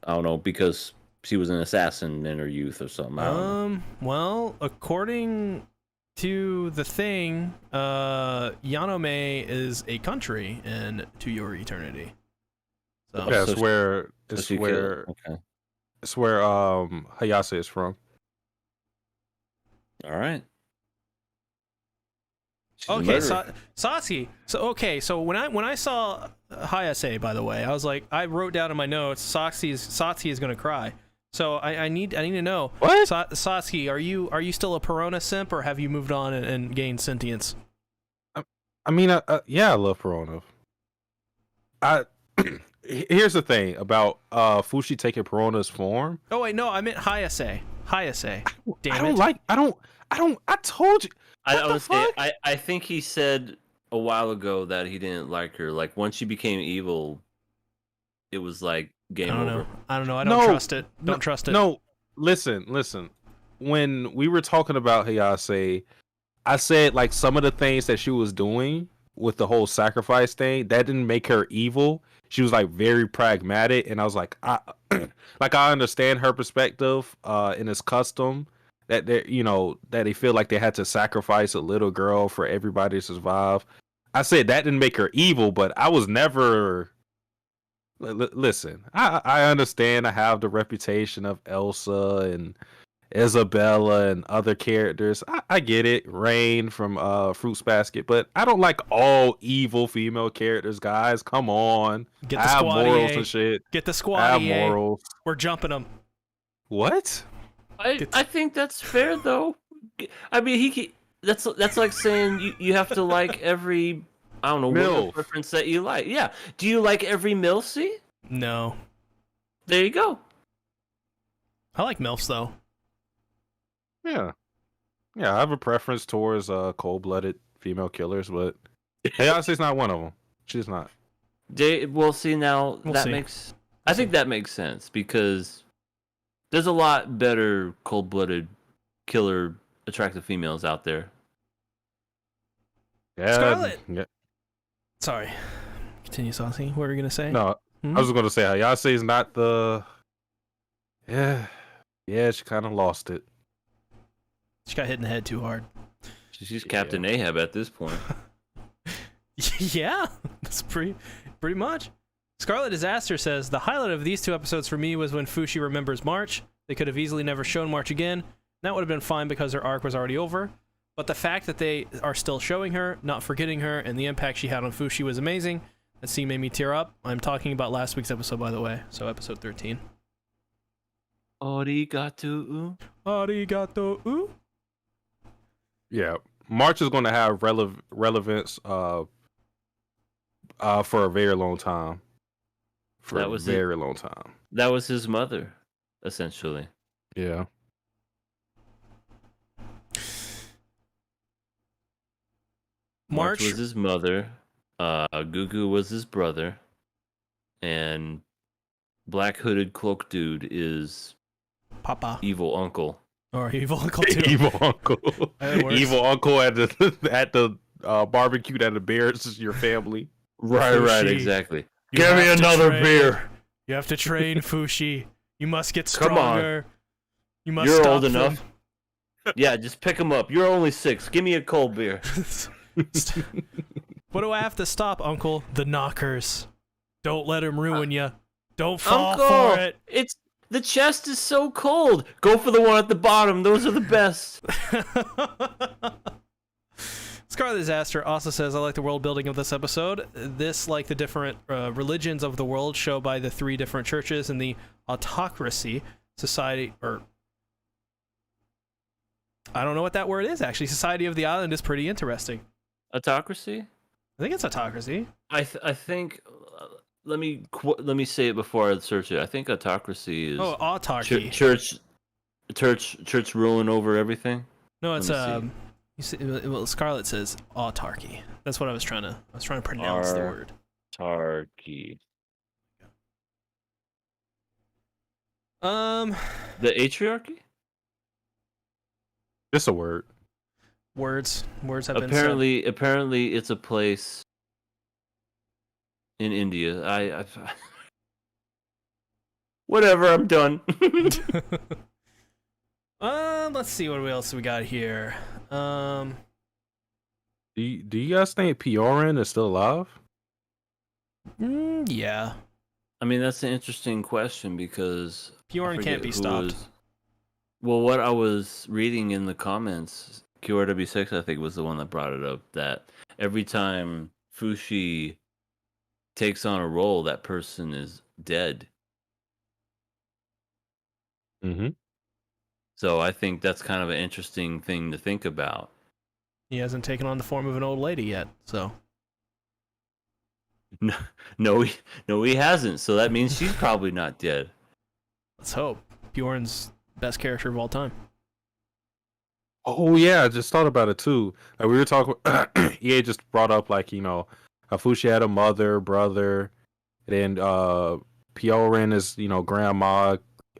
I don't know, because she was an assassin in her youth or something. I don't know. Well, according to the thing, Yanome is a country in To Your Eternity. So, yeah, it's where Hayase is from. All right. Okay, Satsuki. So when I saw Hayase, by the way, I was like, I wrote down in my notes, Satsuki is gonna cry. So I need to know, what? Satsuki, are you still a Perona simp, or have you moved on and gained sentience? I mean, yeah, I love Perona. Here's the thing about Fushi taking Perona's form. Oh wait, no, I meant Hayase. Damn I told you. I think he said a while ago that he didn't like her. Like, once she became evil, it was like game over. I don't know. I don't trust it. Don't trust it. No, listen. When we were talking about Hayase, I said like some of the things that she was doing with the whole sacrifice thing, that didn't make her evil. She was like very pragmatic, and I was like, I understand her perspective in this custom that they feel like they had to sacrifice a little girl for everybody to survive. I said that didn't make her evil, but I was never. Listen, I understand. I have the reputation of Elsa and Isabella and other characters. I get it. Rain from Fruits Basket, but I don't like all evil female characters, guys. Come on. Get the I have squad morals EA. and shit. Get the squad. I have EA. morals. We're jumping them. What? I think that's fair though. I mean, that's like saying you have to like every, I don't know, MILF preference that you like. Yeah. Do you like every MILF? No. There you go. I like MILFs though. Yeah, I have a preference towards cold-blooded female killers, but Hayase's not one of them. She's not. We'll see now. I think that makes sense because there's a lot better cold-blooded killer attractive females out there. Yeah. Scarlet. Yeah. Sorry. Continue, Saucy. What were you gonna say? No, I was gonna say Hayase's not the. Yeah, she kind of lost it. She got hit in the head too hard. She's Captain Ahab at this point. Yeah, that's pretty much. Scarlet Disaster says, the highlight of these two episodes for me was when Fushi remembers March. They could have easily never shown March again. That would have been fine because her arc was already over. But the fact that they are still showing her, not forgetting her, and the impact she had on Fushi was amazing. That scene made me tear up. I'm talking about last week's episode, by the way. So episode 13. Arigato. Arigato. Yeah, March is going to have relevance for a very long time for a very long time. That was his mother, essentially. Yeah. March was his mother. Gugu was his brother, and Black Hooded Cloak Dude is Papa. Evil Uncle. Or Evil Uncle too. Evil Uncle. Evil Uncle at the barbecue that embarrasses your family. Right, exactly. Give me another beer. You have to train, Fushi. You must get stronger. Come on. You must You're stop old enough. Yeah, just pick him up. You're only 6. Give me a cold beer. What do I have to stop, Uncle? The knockers. Don't let him ruin you. Don't fall Uncle, for it. The chest is so cold. Go for the one at the bottom. Those are the best. Scarlet Disaster also says, I like the world building of this episode. This, like the different religions of the world, show by the 3 different churches and the autocracy society, or I don't know what that word is, actually. Society of the island is pretty interesting. Autocracy? I think it's autocracy. I think. Let me say it before I search it. I think autocracy is autarky. Church ruling over everything. No, it's You see, well, Scarlet says autarky. That's what I was trying to pronounce the word. Autarky. The atriarchy? Just a word. Words have been said. Apparently it's a place in India. I whatever, I'm done. Let's see what else we got here. Do you guys think Piorin is still alive? Yeah. I mean, that's an interesting question because Piorin can't be stopped. Well, what I was reading in the comments, QRW6 I think was the one that brought it up, that every time Fushi takes on a role, that person is dead. Mm-hmm. So I think that's kind of an interesting thing to think about. He hasn't taken on the form of an old lady yet, so. No, he hasn't. So that means she's probably not dead. Let's hope. Bjorn's best character of all time. Oh yeah, I just thought about it too. Like we were talking. EA just brought up Fushi had a mother, brother, and then Piorin is grandma.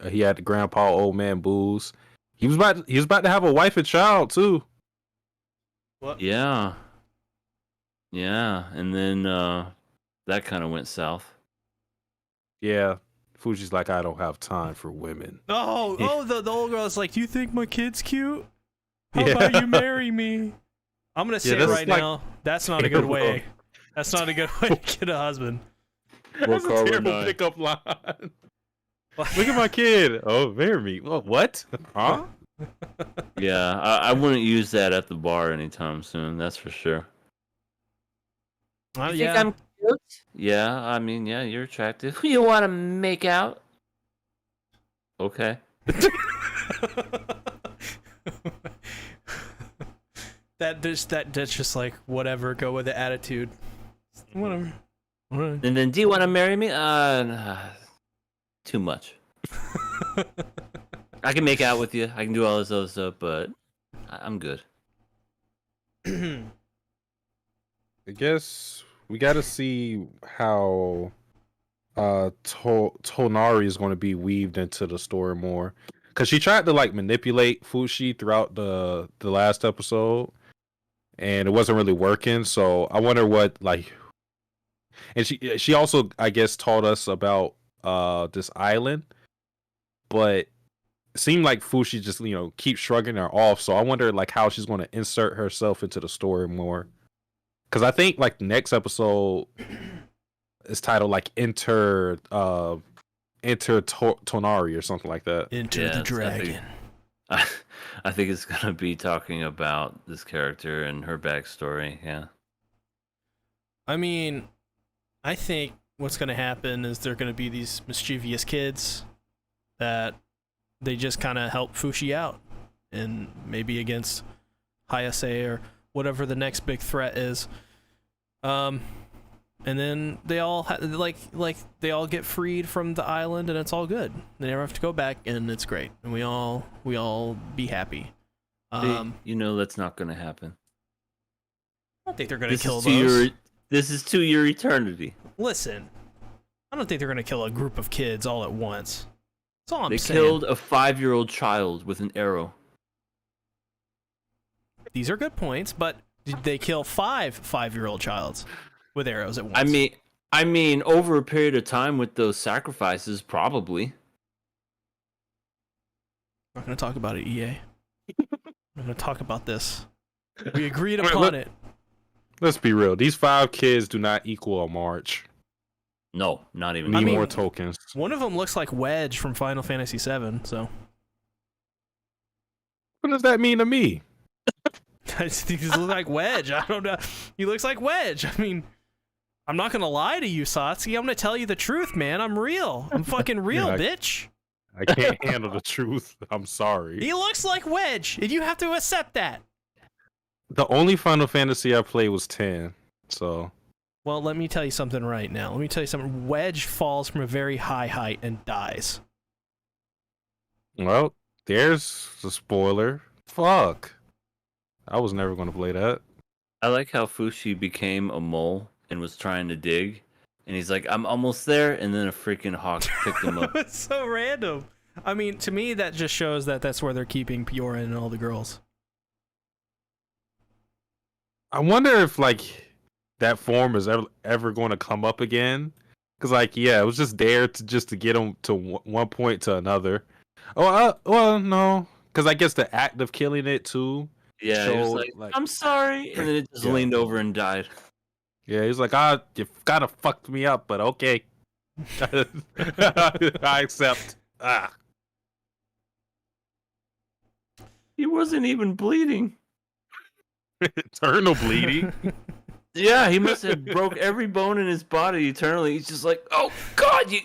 He had the grandpa, old man Booze. He was about to have a wife and child too. What? Yeah, and then that kind of went south. Yeah, Fushi's like, I don't have time for women. The old girl's like, do you think my kid's cute? How about you marry me? I'm gonna say it right now. That's not a good way. That's not a good way to get a husband. That's a terrible pickup line. Look at my kid. Oh, marry me. Well, what? Huh? Yeah, I wouldn't use that at the bar anytime soon. That's for sure. You think I'm cute? Yeah, I mean, yeah, you're attractive. You want to make out? Okay. That's just like whatever. Go with the attitude. Whatever. And then, do you want to marry me? Too much. I can make out with you. I can do all this other stuff, but I'm good. I guess we got to see how Tonari is going to be weaved into the story more, because she tried to manipulate Fushi throughout the last episode, and it wasn't really working. So I wonder what and she also, I guess, taught us about this island, but it seemed like Fushi just keeps shrugging her off. So I wonder how she's going to insert herself into the story more, because I think the next episode is titled Enter Tonari or something like that. Enter the dragon. I think it's gonna be talking about this character and her backstory. Yeah. I mean, I think what's going to happen is they're going to be these mischievous kids that they just kind of help Fushi out, and maybe against Hayase or whatever the next big threat is. and then they all they all get freed from the island, and it's all good. They never have to go back, and it's great, and we all be happy. That's not gonna happen. I don't think they're gonna kill those. This is to your eternity. Listen, I don't think they're gonna kill a group of kids all at once. That's all I'm saying. They killed a 5-year-old child with an arrow. These are good points, but did they kill 5-year-old childs with arrows at once? I mean, over a period of time with those sacrifices, probably. I'm not gonna talk about it, EA. I'm gonna talk about this. We agreed upon it. Let's be real. These 5 kids do not equal a march. No, not even. We need more tokens. One of them looks like Wedge from Final Fantasy VII, so. What does that mean to me? I just think he looks like Wedge. I don't know. He looks like Wedge. I mean, I'm not gonna lie to you, Satsuki. I'm gonna tell you the truth, man. I'm real. I'm fucking real, bitch. I can't handle the truth. I'm sorry. He looks like Wedge, and you have to accept that. The only Final Fantasy I played was 10, so. Well, let me tell you something right now. Let me tell you something. Wedge falls from a very high height and dies. Well, there's the spoiler. Fuck. I was never going to play that. I like how Fushi became a mole and was trying to dig. And he's like, I'm almost there. And then a freaking hawk picked him up. It's so random. I mean, to me, that just shows that that's where they're keeping Piorin and all the girls. I wonder if, that form is ever going to come up again. Because, it was just there to get him to one point to another. Well, no. Because I guess the act of killing it, too. Yeah, he was like, I'm sorry. And then it just leaned over and died. Yeah, he's like, you gotta fucked me up, but okay. I accept. He wasn't even bleeding. Eternal bleeding. Yeah, he must have broke every bone in his body eternally. He's just like, oh God, you.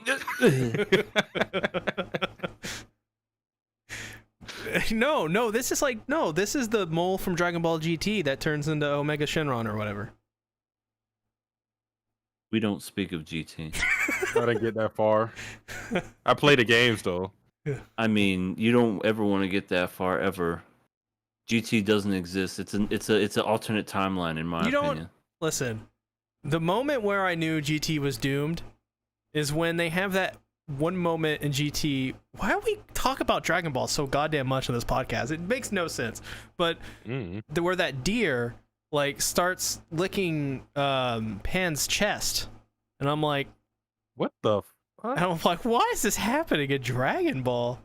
No, this is the mole from Dragon Ball GT that turns into Omega Shenron or whatever. We don't speak of GT. I didn't get that far. I play the games though. I mean, you don't ever want to get that far ever. GT doesn't exist. It's an alternate timeline in my opinion. Listen. The moment where I knew GT was doomed is when they have that one moment in GT. Why do we talk about Dragon Ball so goddamn much on this podcast? It makes no sense. But where that deer starts licking Pan's chest, and I'm like, what the fuck? And I'm like, why is this happening in Dragon Ball?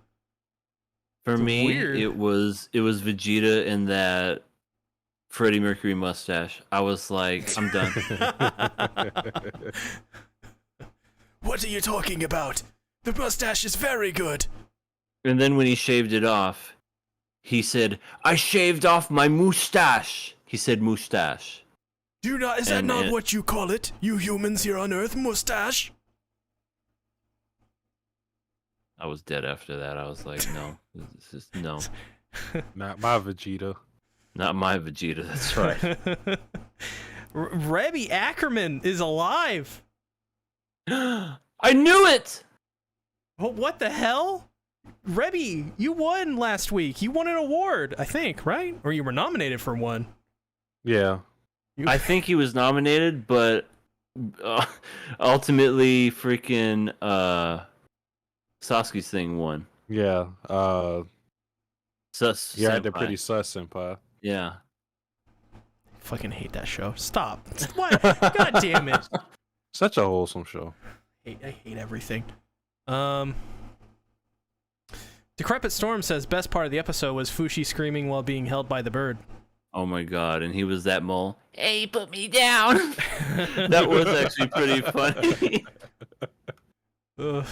For me, weird. it was Vegeta and that Freddie Mercury mustache. I was like, I'm done. What are you talking about? The mustache is very good. And then when he shaved it off, he said, I shaved off my mustache. He said mustache. Is that not what you call it, you humans here on Earth, mustache? I was dead after that. I was like, no. No. Not my Vegeta. Not my Vegeta, that's right. Rebby Ackerman is alive. I knew it! Well, what the hell? Rebby, you won last week. You won an award, I think, right? Or you were nominated for one. Yeah. I think he was nominated, but ultimately freaking Sasuke's thing won. Yeah. Sus. Yeah, they're pretty sus, senpai. Yeah. Fucking hate that show. Stop. What? God damn it. Such a wholesome show. I hate everything. Decrepit Storm says best part of the episode was Fushi screaming while being held by the bird. Oh my god, and he was that mole. Hey, put me down. That was actually pretty funny. Him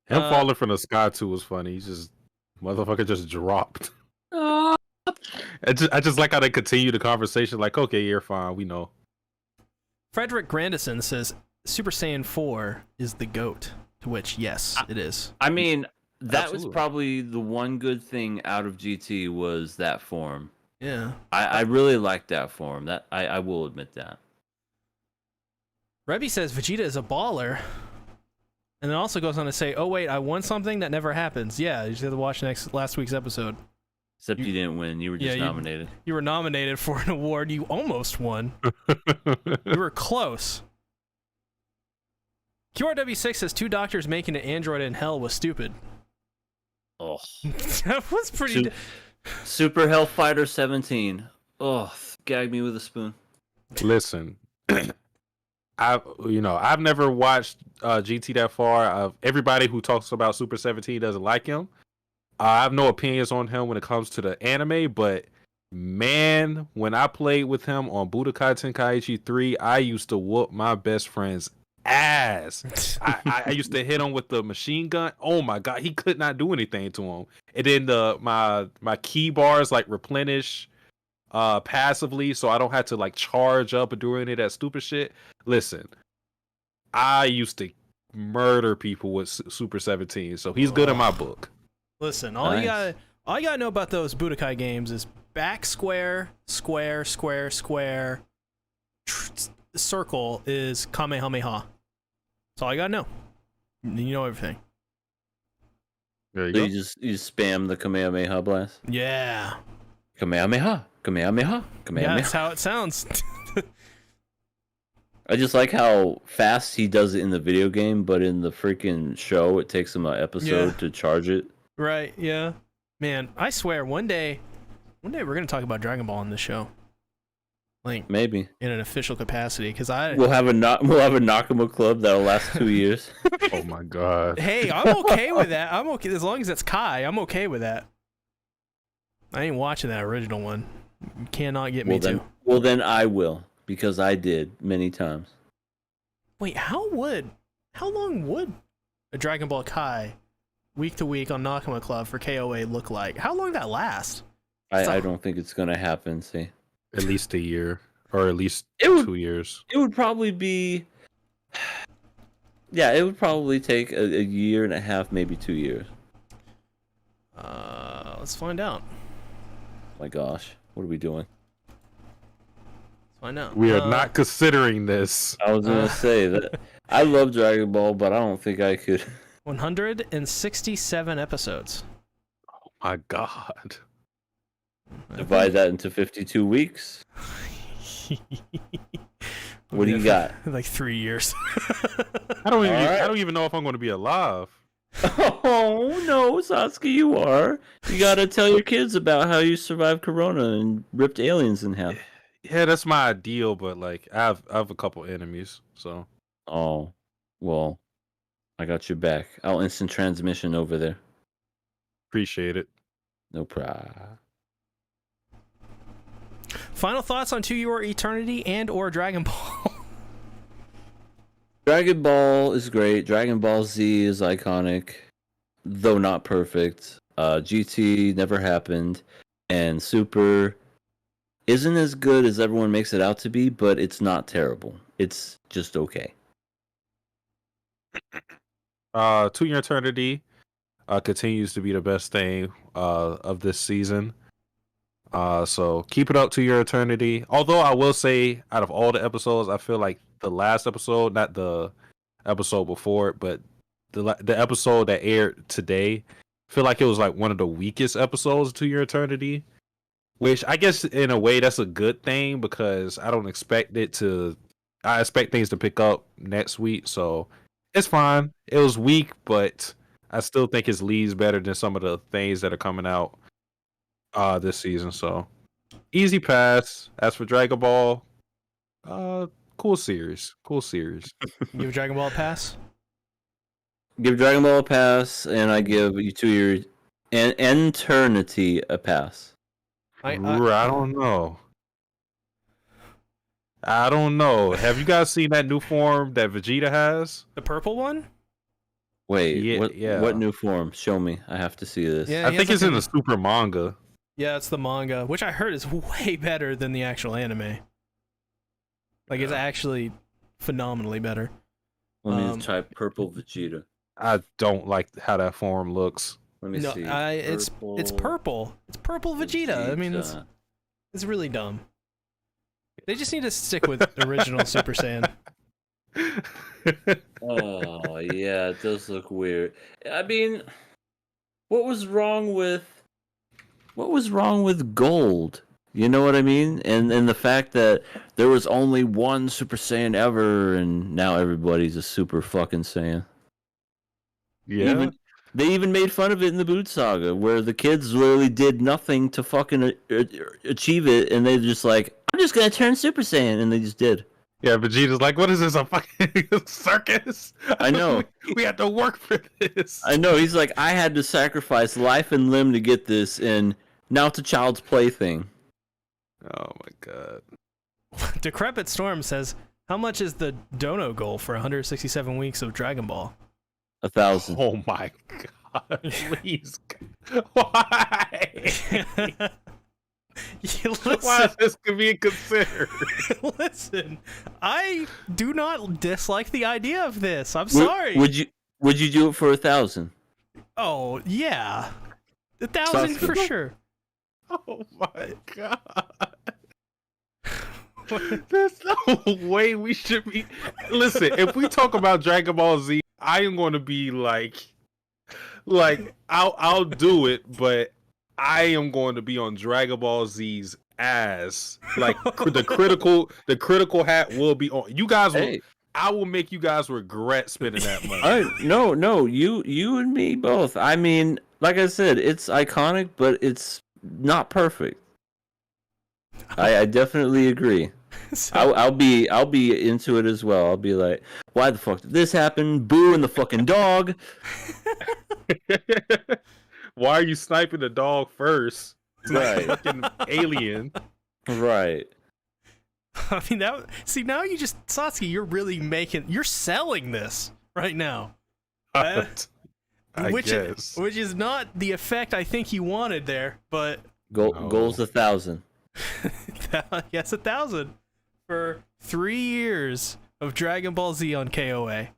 falling from the sky too was funny. He just motherfucker just dropped. I just like how they continue the conversation. Like, okay, you're fine. We know. Frederick Grandison says Super Saiyan 4 is the GOAT. To which, yes, it is. I mean, that was probably the one good thing out of GT was that form. Yeah. I really liked that form. That I will admit that. Rebby says Vegeta is a baller. And then also goes on to say, oh, wait, I won something that never happens. Yeah, you just have to watch last week's episode. Except you didn't win. You were just nominated. You were nominated for an award. You almost won. You were close. QRW6 says 2 doctors making an android in hell was stupid. Oh. That was pretty... Super Hellfighter 17. Oh, gag me with a spoon. Listen, I've never watched GT that far. Everybody who talks about Super 17 doesn't like him. I have no opinions on him when it comes to the anime, but man, when I played with him on Budokai Tenkaichi 3, I used to whoop my best friend's ass. I used to hit him with the machine gun. Oh my god, he could not do anything to him. And then my key bars like replenish passively, so I don't have to like charge up or do any of that stupid shit. Listen, I used to murder people with Super 17, so he's good in my book. Listen, all you gotta know about those Budokai games is back square, square, square, square, circle is Kamehameha. That's all you gotta know. You know everything. There you So go. you just spam the Kamehameha blast? Yeah. Kamehameha, Kamehameha, Kamehameha. Yeah, that's how it sounds. I just like how fast he does it in the video game, but in the freaking show, it takes him an episode to charge it. Right, yeah. Man, I swear, one day we're gonna talk about Dragon Ball on this show. Like, Maybe in an official capacity, because we'll have a Nakama club that'll last 2 years. Oh my god. Hey, I'm okay with that. I'm okay as long as it's Kai. I'm okay with that. I ain't watching that original one. You cannot get me to. Well, then I will, because I did many times. Wait, how long would a Dragon Ball Kai week to week on Nakama Club for KOA look like? How long that last? I don't think it's gonna happen. See, At least a year, or at least 2 years. it would probably be. Yeah, it would probably take a year and a half, maybe 2 years. Let's find out. My gosh, what are we doing? Let's find out. We are not considering this. I was gonna say that I love Dragon Ball, but I don't think I could. 167 episodes. Oh my god. Divide that into 52 weeks. What do you got? Like 3 years. I don't even know if I'm going to be alive. Oh no, Satsuki, you are. You gotta tell your kids about how you survived Corona and ripped aliens in half. Yeah, that's my ideal, but like I have a couple enemies, so. Oh, well, I got your back. I'll instant transmission over there. Appreciate it. No problem. Final thoughts on To Your Eternity and or Dragon Ball? Dragon Ball is great. Dragon Ball Z is iconic, though not perfect. GT never happened, and Super isn't as good as everyone makes it out to be, but it's not terrible. It's just okay. To Your Eternity continues to be the best thing of this season. So keep it up To Your Eternity. Although I will say, out of all the episodes, I feel like the last episode, not the episode before it, but the episode that aired today, I feel like it was like one of the weakest episodes of To Your Eternity. Which I guess in a way that's a good thing, because I don't expect it to. I expect things to pick up next week, so it's fine. It was weak, but I still think it leads better than some of the things that are coming out this season. So easy pass. As for Dragon Ball, cool series. Give Dragon Ball a pass? Give Dragon Ball a pass, and I give you To Your Eternity a pass. I don't know. Have you guys seen that new form that Vegeta has? The purple one? Wait, Yeah. What new form? Show me. I have to see this. Yeah, I think it's in the Super manga. Yeah, it's the manga, which I heard is way better than the actual anime. Like, it's actually phenomenally better. Let me try purple Vegeta. I don't like how that form looks. Let me see. It's purple. It's purple Vegeta. I mean, it's really dumb. They just need to stick with original Super Saiyan. Oh yeah, it does look weird. I mean, what was wrong with gold? You know what I mean? And the fact that there was only one Super Saiyan ever, and now everybody's a Super fucking Saiyan. Yeah. They even made fun of it in the Boot Saga, where the kids literally did nothing to fucking achieve it, and they're just like, "I'm just gonna turn Super Saiyan," and they just did. Yeah, Vegeta's like, what is this, a fucking circus? I know. we have to work for this. I know. He's like, I had to sacrifice life and limb to get this, and now it's a child's plaything. Oh my god. Decrepit Storm says, how much is the dono goal for 167 weeks of Dragon Ball? 1,000. Oh my god. Please. Why? Why is this being considered? Listen, I do not dislike the idea of this. I'm sorry. Would you do it for 1,000? Oh yeah, 1,000 for sure. Oh my god. There's no way we should be. Listen, if we talk about Dragon Ball Z, I am going to be like I'll do it, but I am going to be on Dragon Ball Z's ass. Like the critical hat will be on. You guys will. I will make you guys regret spending that money. No, you and me both. I mean, like I said, it's iconic, but it's not perfect. I definitely agree. So, I'll be into it as well. I'll be like, why the fuck did this happen? Boo and the fucking dog. Why are you sniping the dog first? It's right. Like fucking alien. Right. I mean, now you just, Satsuki, you're selling this right now. Which is not the effect I think you wanted there, but... Goal's 1,000. Yes, 1,000 for 3 years of Dragon Ball Z on KOA.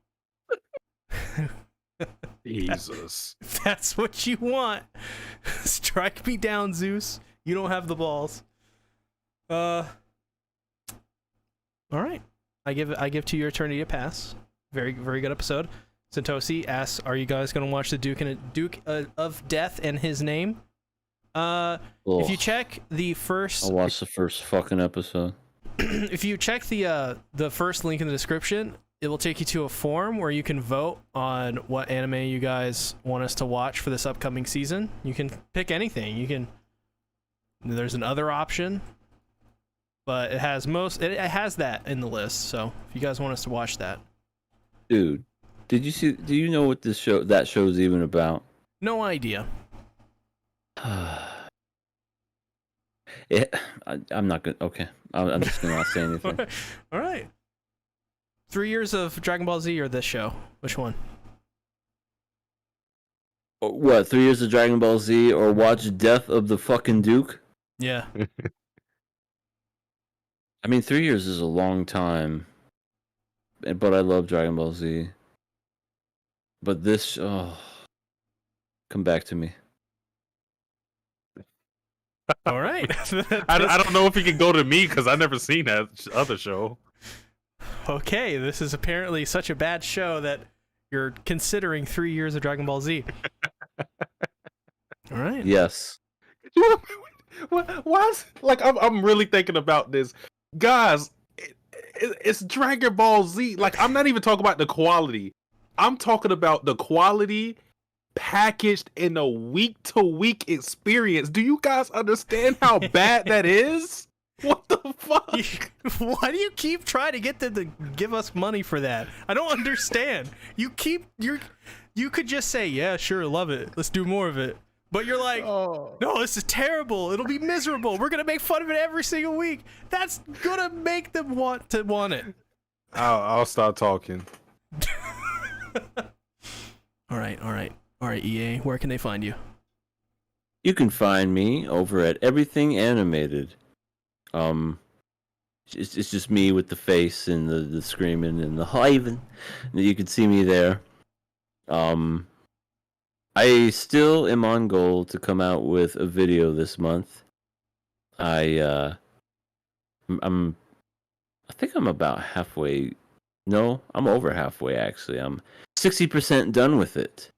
Jesus. That's what you want. Strike me down, Zeus. You don't have the balls. All right. I give To Your Eternity a pass. Very, very good episode. Santosi asks, "Are you guys gonna watch the Duke of Death and His Name?" If you check the first, I'll watch the first fucking episode. If you check the first link in the description, it will take you to a form where you can vote on what anime you guys want us to watch for this upcoming season. You can pick anything. There's an other option, but it has that in the list. So if you guys want us to watch that, dude, do you know what that show's even about? No idea. I'm not gonna. Okay, I'm just gonna not say anything. All right. 3 years of Dragon Ball Z or this show? Which one? What? 3 years of Dragon Ball Z or watch Death of the fucking Duke? Yeah. I mean, 3 years is a long time, but I love Dragon Ball Z. But this, come back to me. All right. I don't know if he can go to me because I've never seen that other show. Okay, this is apparently such a bad show that you're considering 3 years of Dragon Ball Z. All right. Yes. Why? Like I'm really thinking about this, guys. It's Dragon Ball Z. Like I'm not even talking about the quality. I'm talking about the quality packaged in a week-to-week experience. Do you guys understand how bad that is? What the fuck? Why do you keep trying to get them to give us money for that? I don't understand. You could just say, yeah, sure, love it. Let's do more of it. But you're like, no, this is terrible. It'll be miserable. We're going to make fun of it every single week. That's going to make them want it. I'll start talking. All right, EA, where can they find you? You can find me over at Everything Animated. It's just me with the face and the screaming and the hiving. You can see me there. I still am on goal to come out with a video this month. I think I'm about halfway No, I'm over halfway actually. I'm 60% done with it.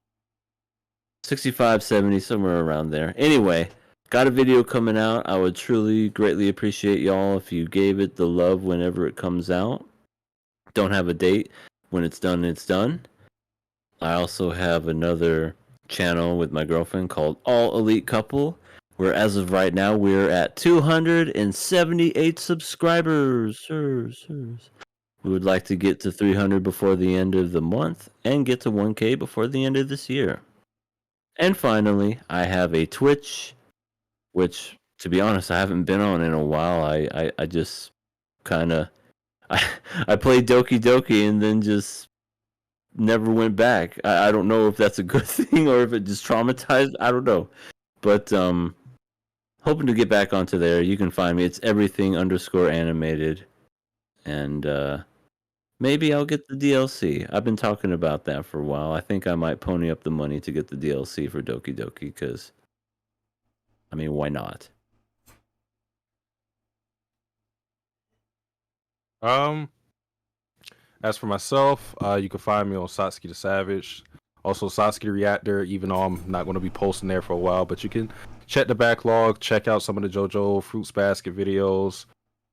65, 70, somewhere around there. Anyway, got a video coming out. I would truly greatly appreciate y'all if you gave it the love whenever it comes out. Don't have a date. When it's done, it's done. I also have another channel with my girlfriend called All Elite Couple, where as of right now we're at 278 subscribers. Sirs. We would like to get to 300 before the end of the month and get to 1K before the end of this year. And finally, I have a Twitch, which, to be honest, I haven't been on in a while. I just kind of... I played Doki Doki and then just never went back. I don't know if that's a good thing or if it just traumatized. I don't know. But hoping to get back onto there. You can find me. It's everything_animated. And maybe I'll get the DLC. I've been talking about that for a while. I think I might pony up the money to get the DLC for Doki Doki because, I mean, why not? As for myself, you can find me on Satsuki the Savage. Also, Satsuki the Reactor, even though I'm not going to be posting there for a while. But you can check the backlog, check out some of the JoJo Fruits Basket videos.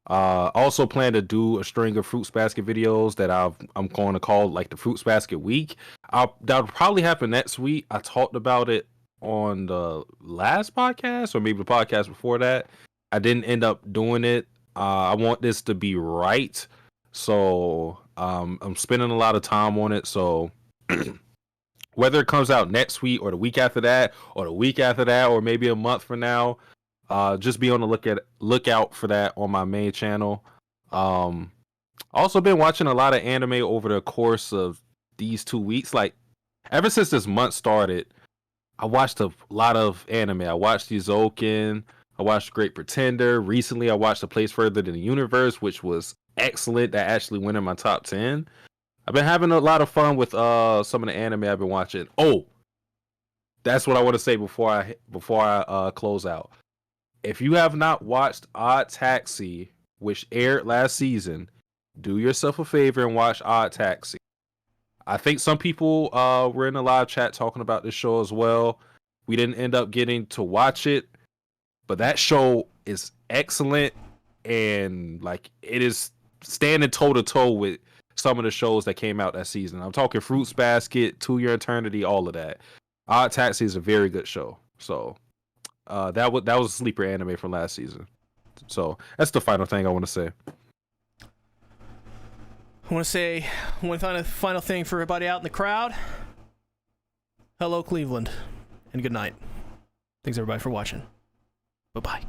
Also plan to do a string of Fruits Basket videos that I'm going to call like the Fruits Basket Week. That'll probably happen next week. I talked about it on the last podcast or maybe the podcast before that. I didn't end up doing it. I want this to be right. So I'm spending a lot of time on it. So whether it comes out next week or the week after that or the week after that or maybe a month from now, just be on the lookout for that on my main channel. Also been watching a lot of anime over the course of these 2 weeks. Like ever since this month started, I watched a lot of anime. I watched Yuzoken. I watched Great Pretender. Recently, I watched A Place Further Than the Universe, which was excellent. That actually went in my top 10. I've been having a lot of fun with some of the anime I've been watching. Oh, that's what I want to say before I close out. If you have not watched Odd Taxi, which aired last season, do yourself a favor and watch Odd Taxi. I think some people were in the live chat talking about this show as well. We didn't end up getting to watch it, but that show is excellent and like it is standing toe to toe with some of the shows that came out that season. I'm talking Fruits Basket, To Your Eternity, all of that. Odd Taxi is a very good show. So that was a sleeper anime from last season. So that's the final thing I want to say. I want to say one final thing for everybody out in the crowd. Hello, Cleveland, and good night. Thanks, everybody, for watching. Bye-bye.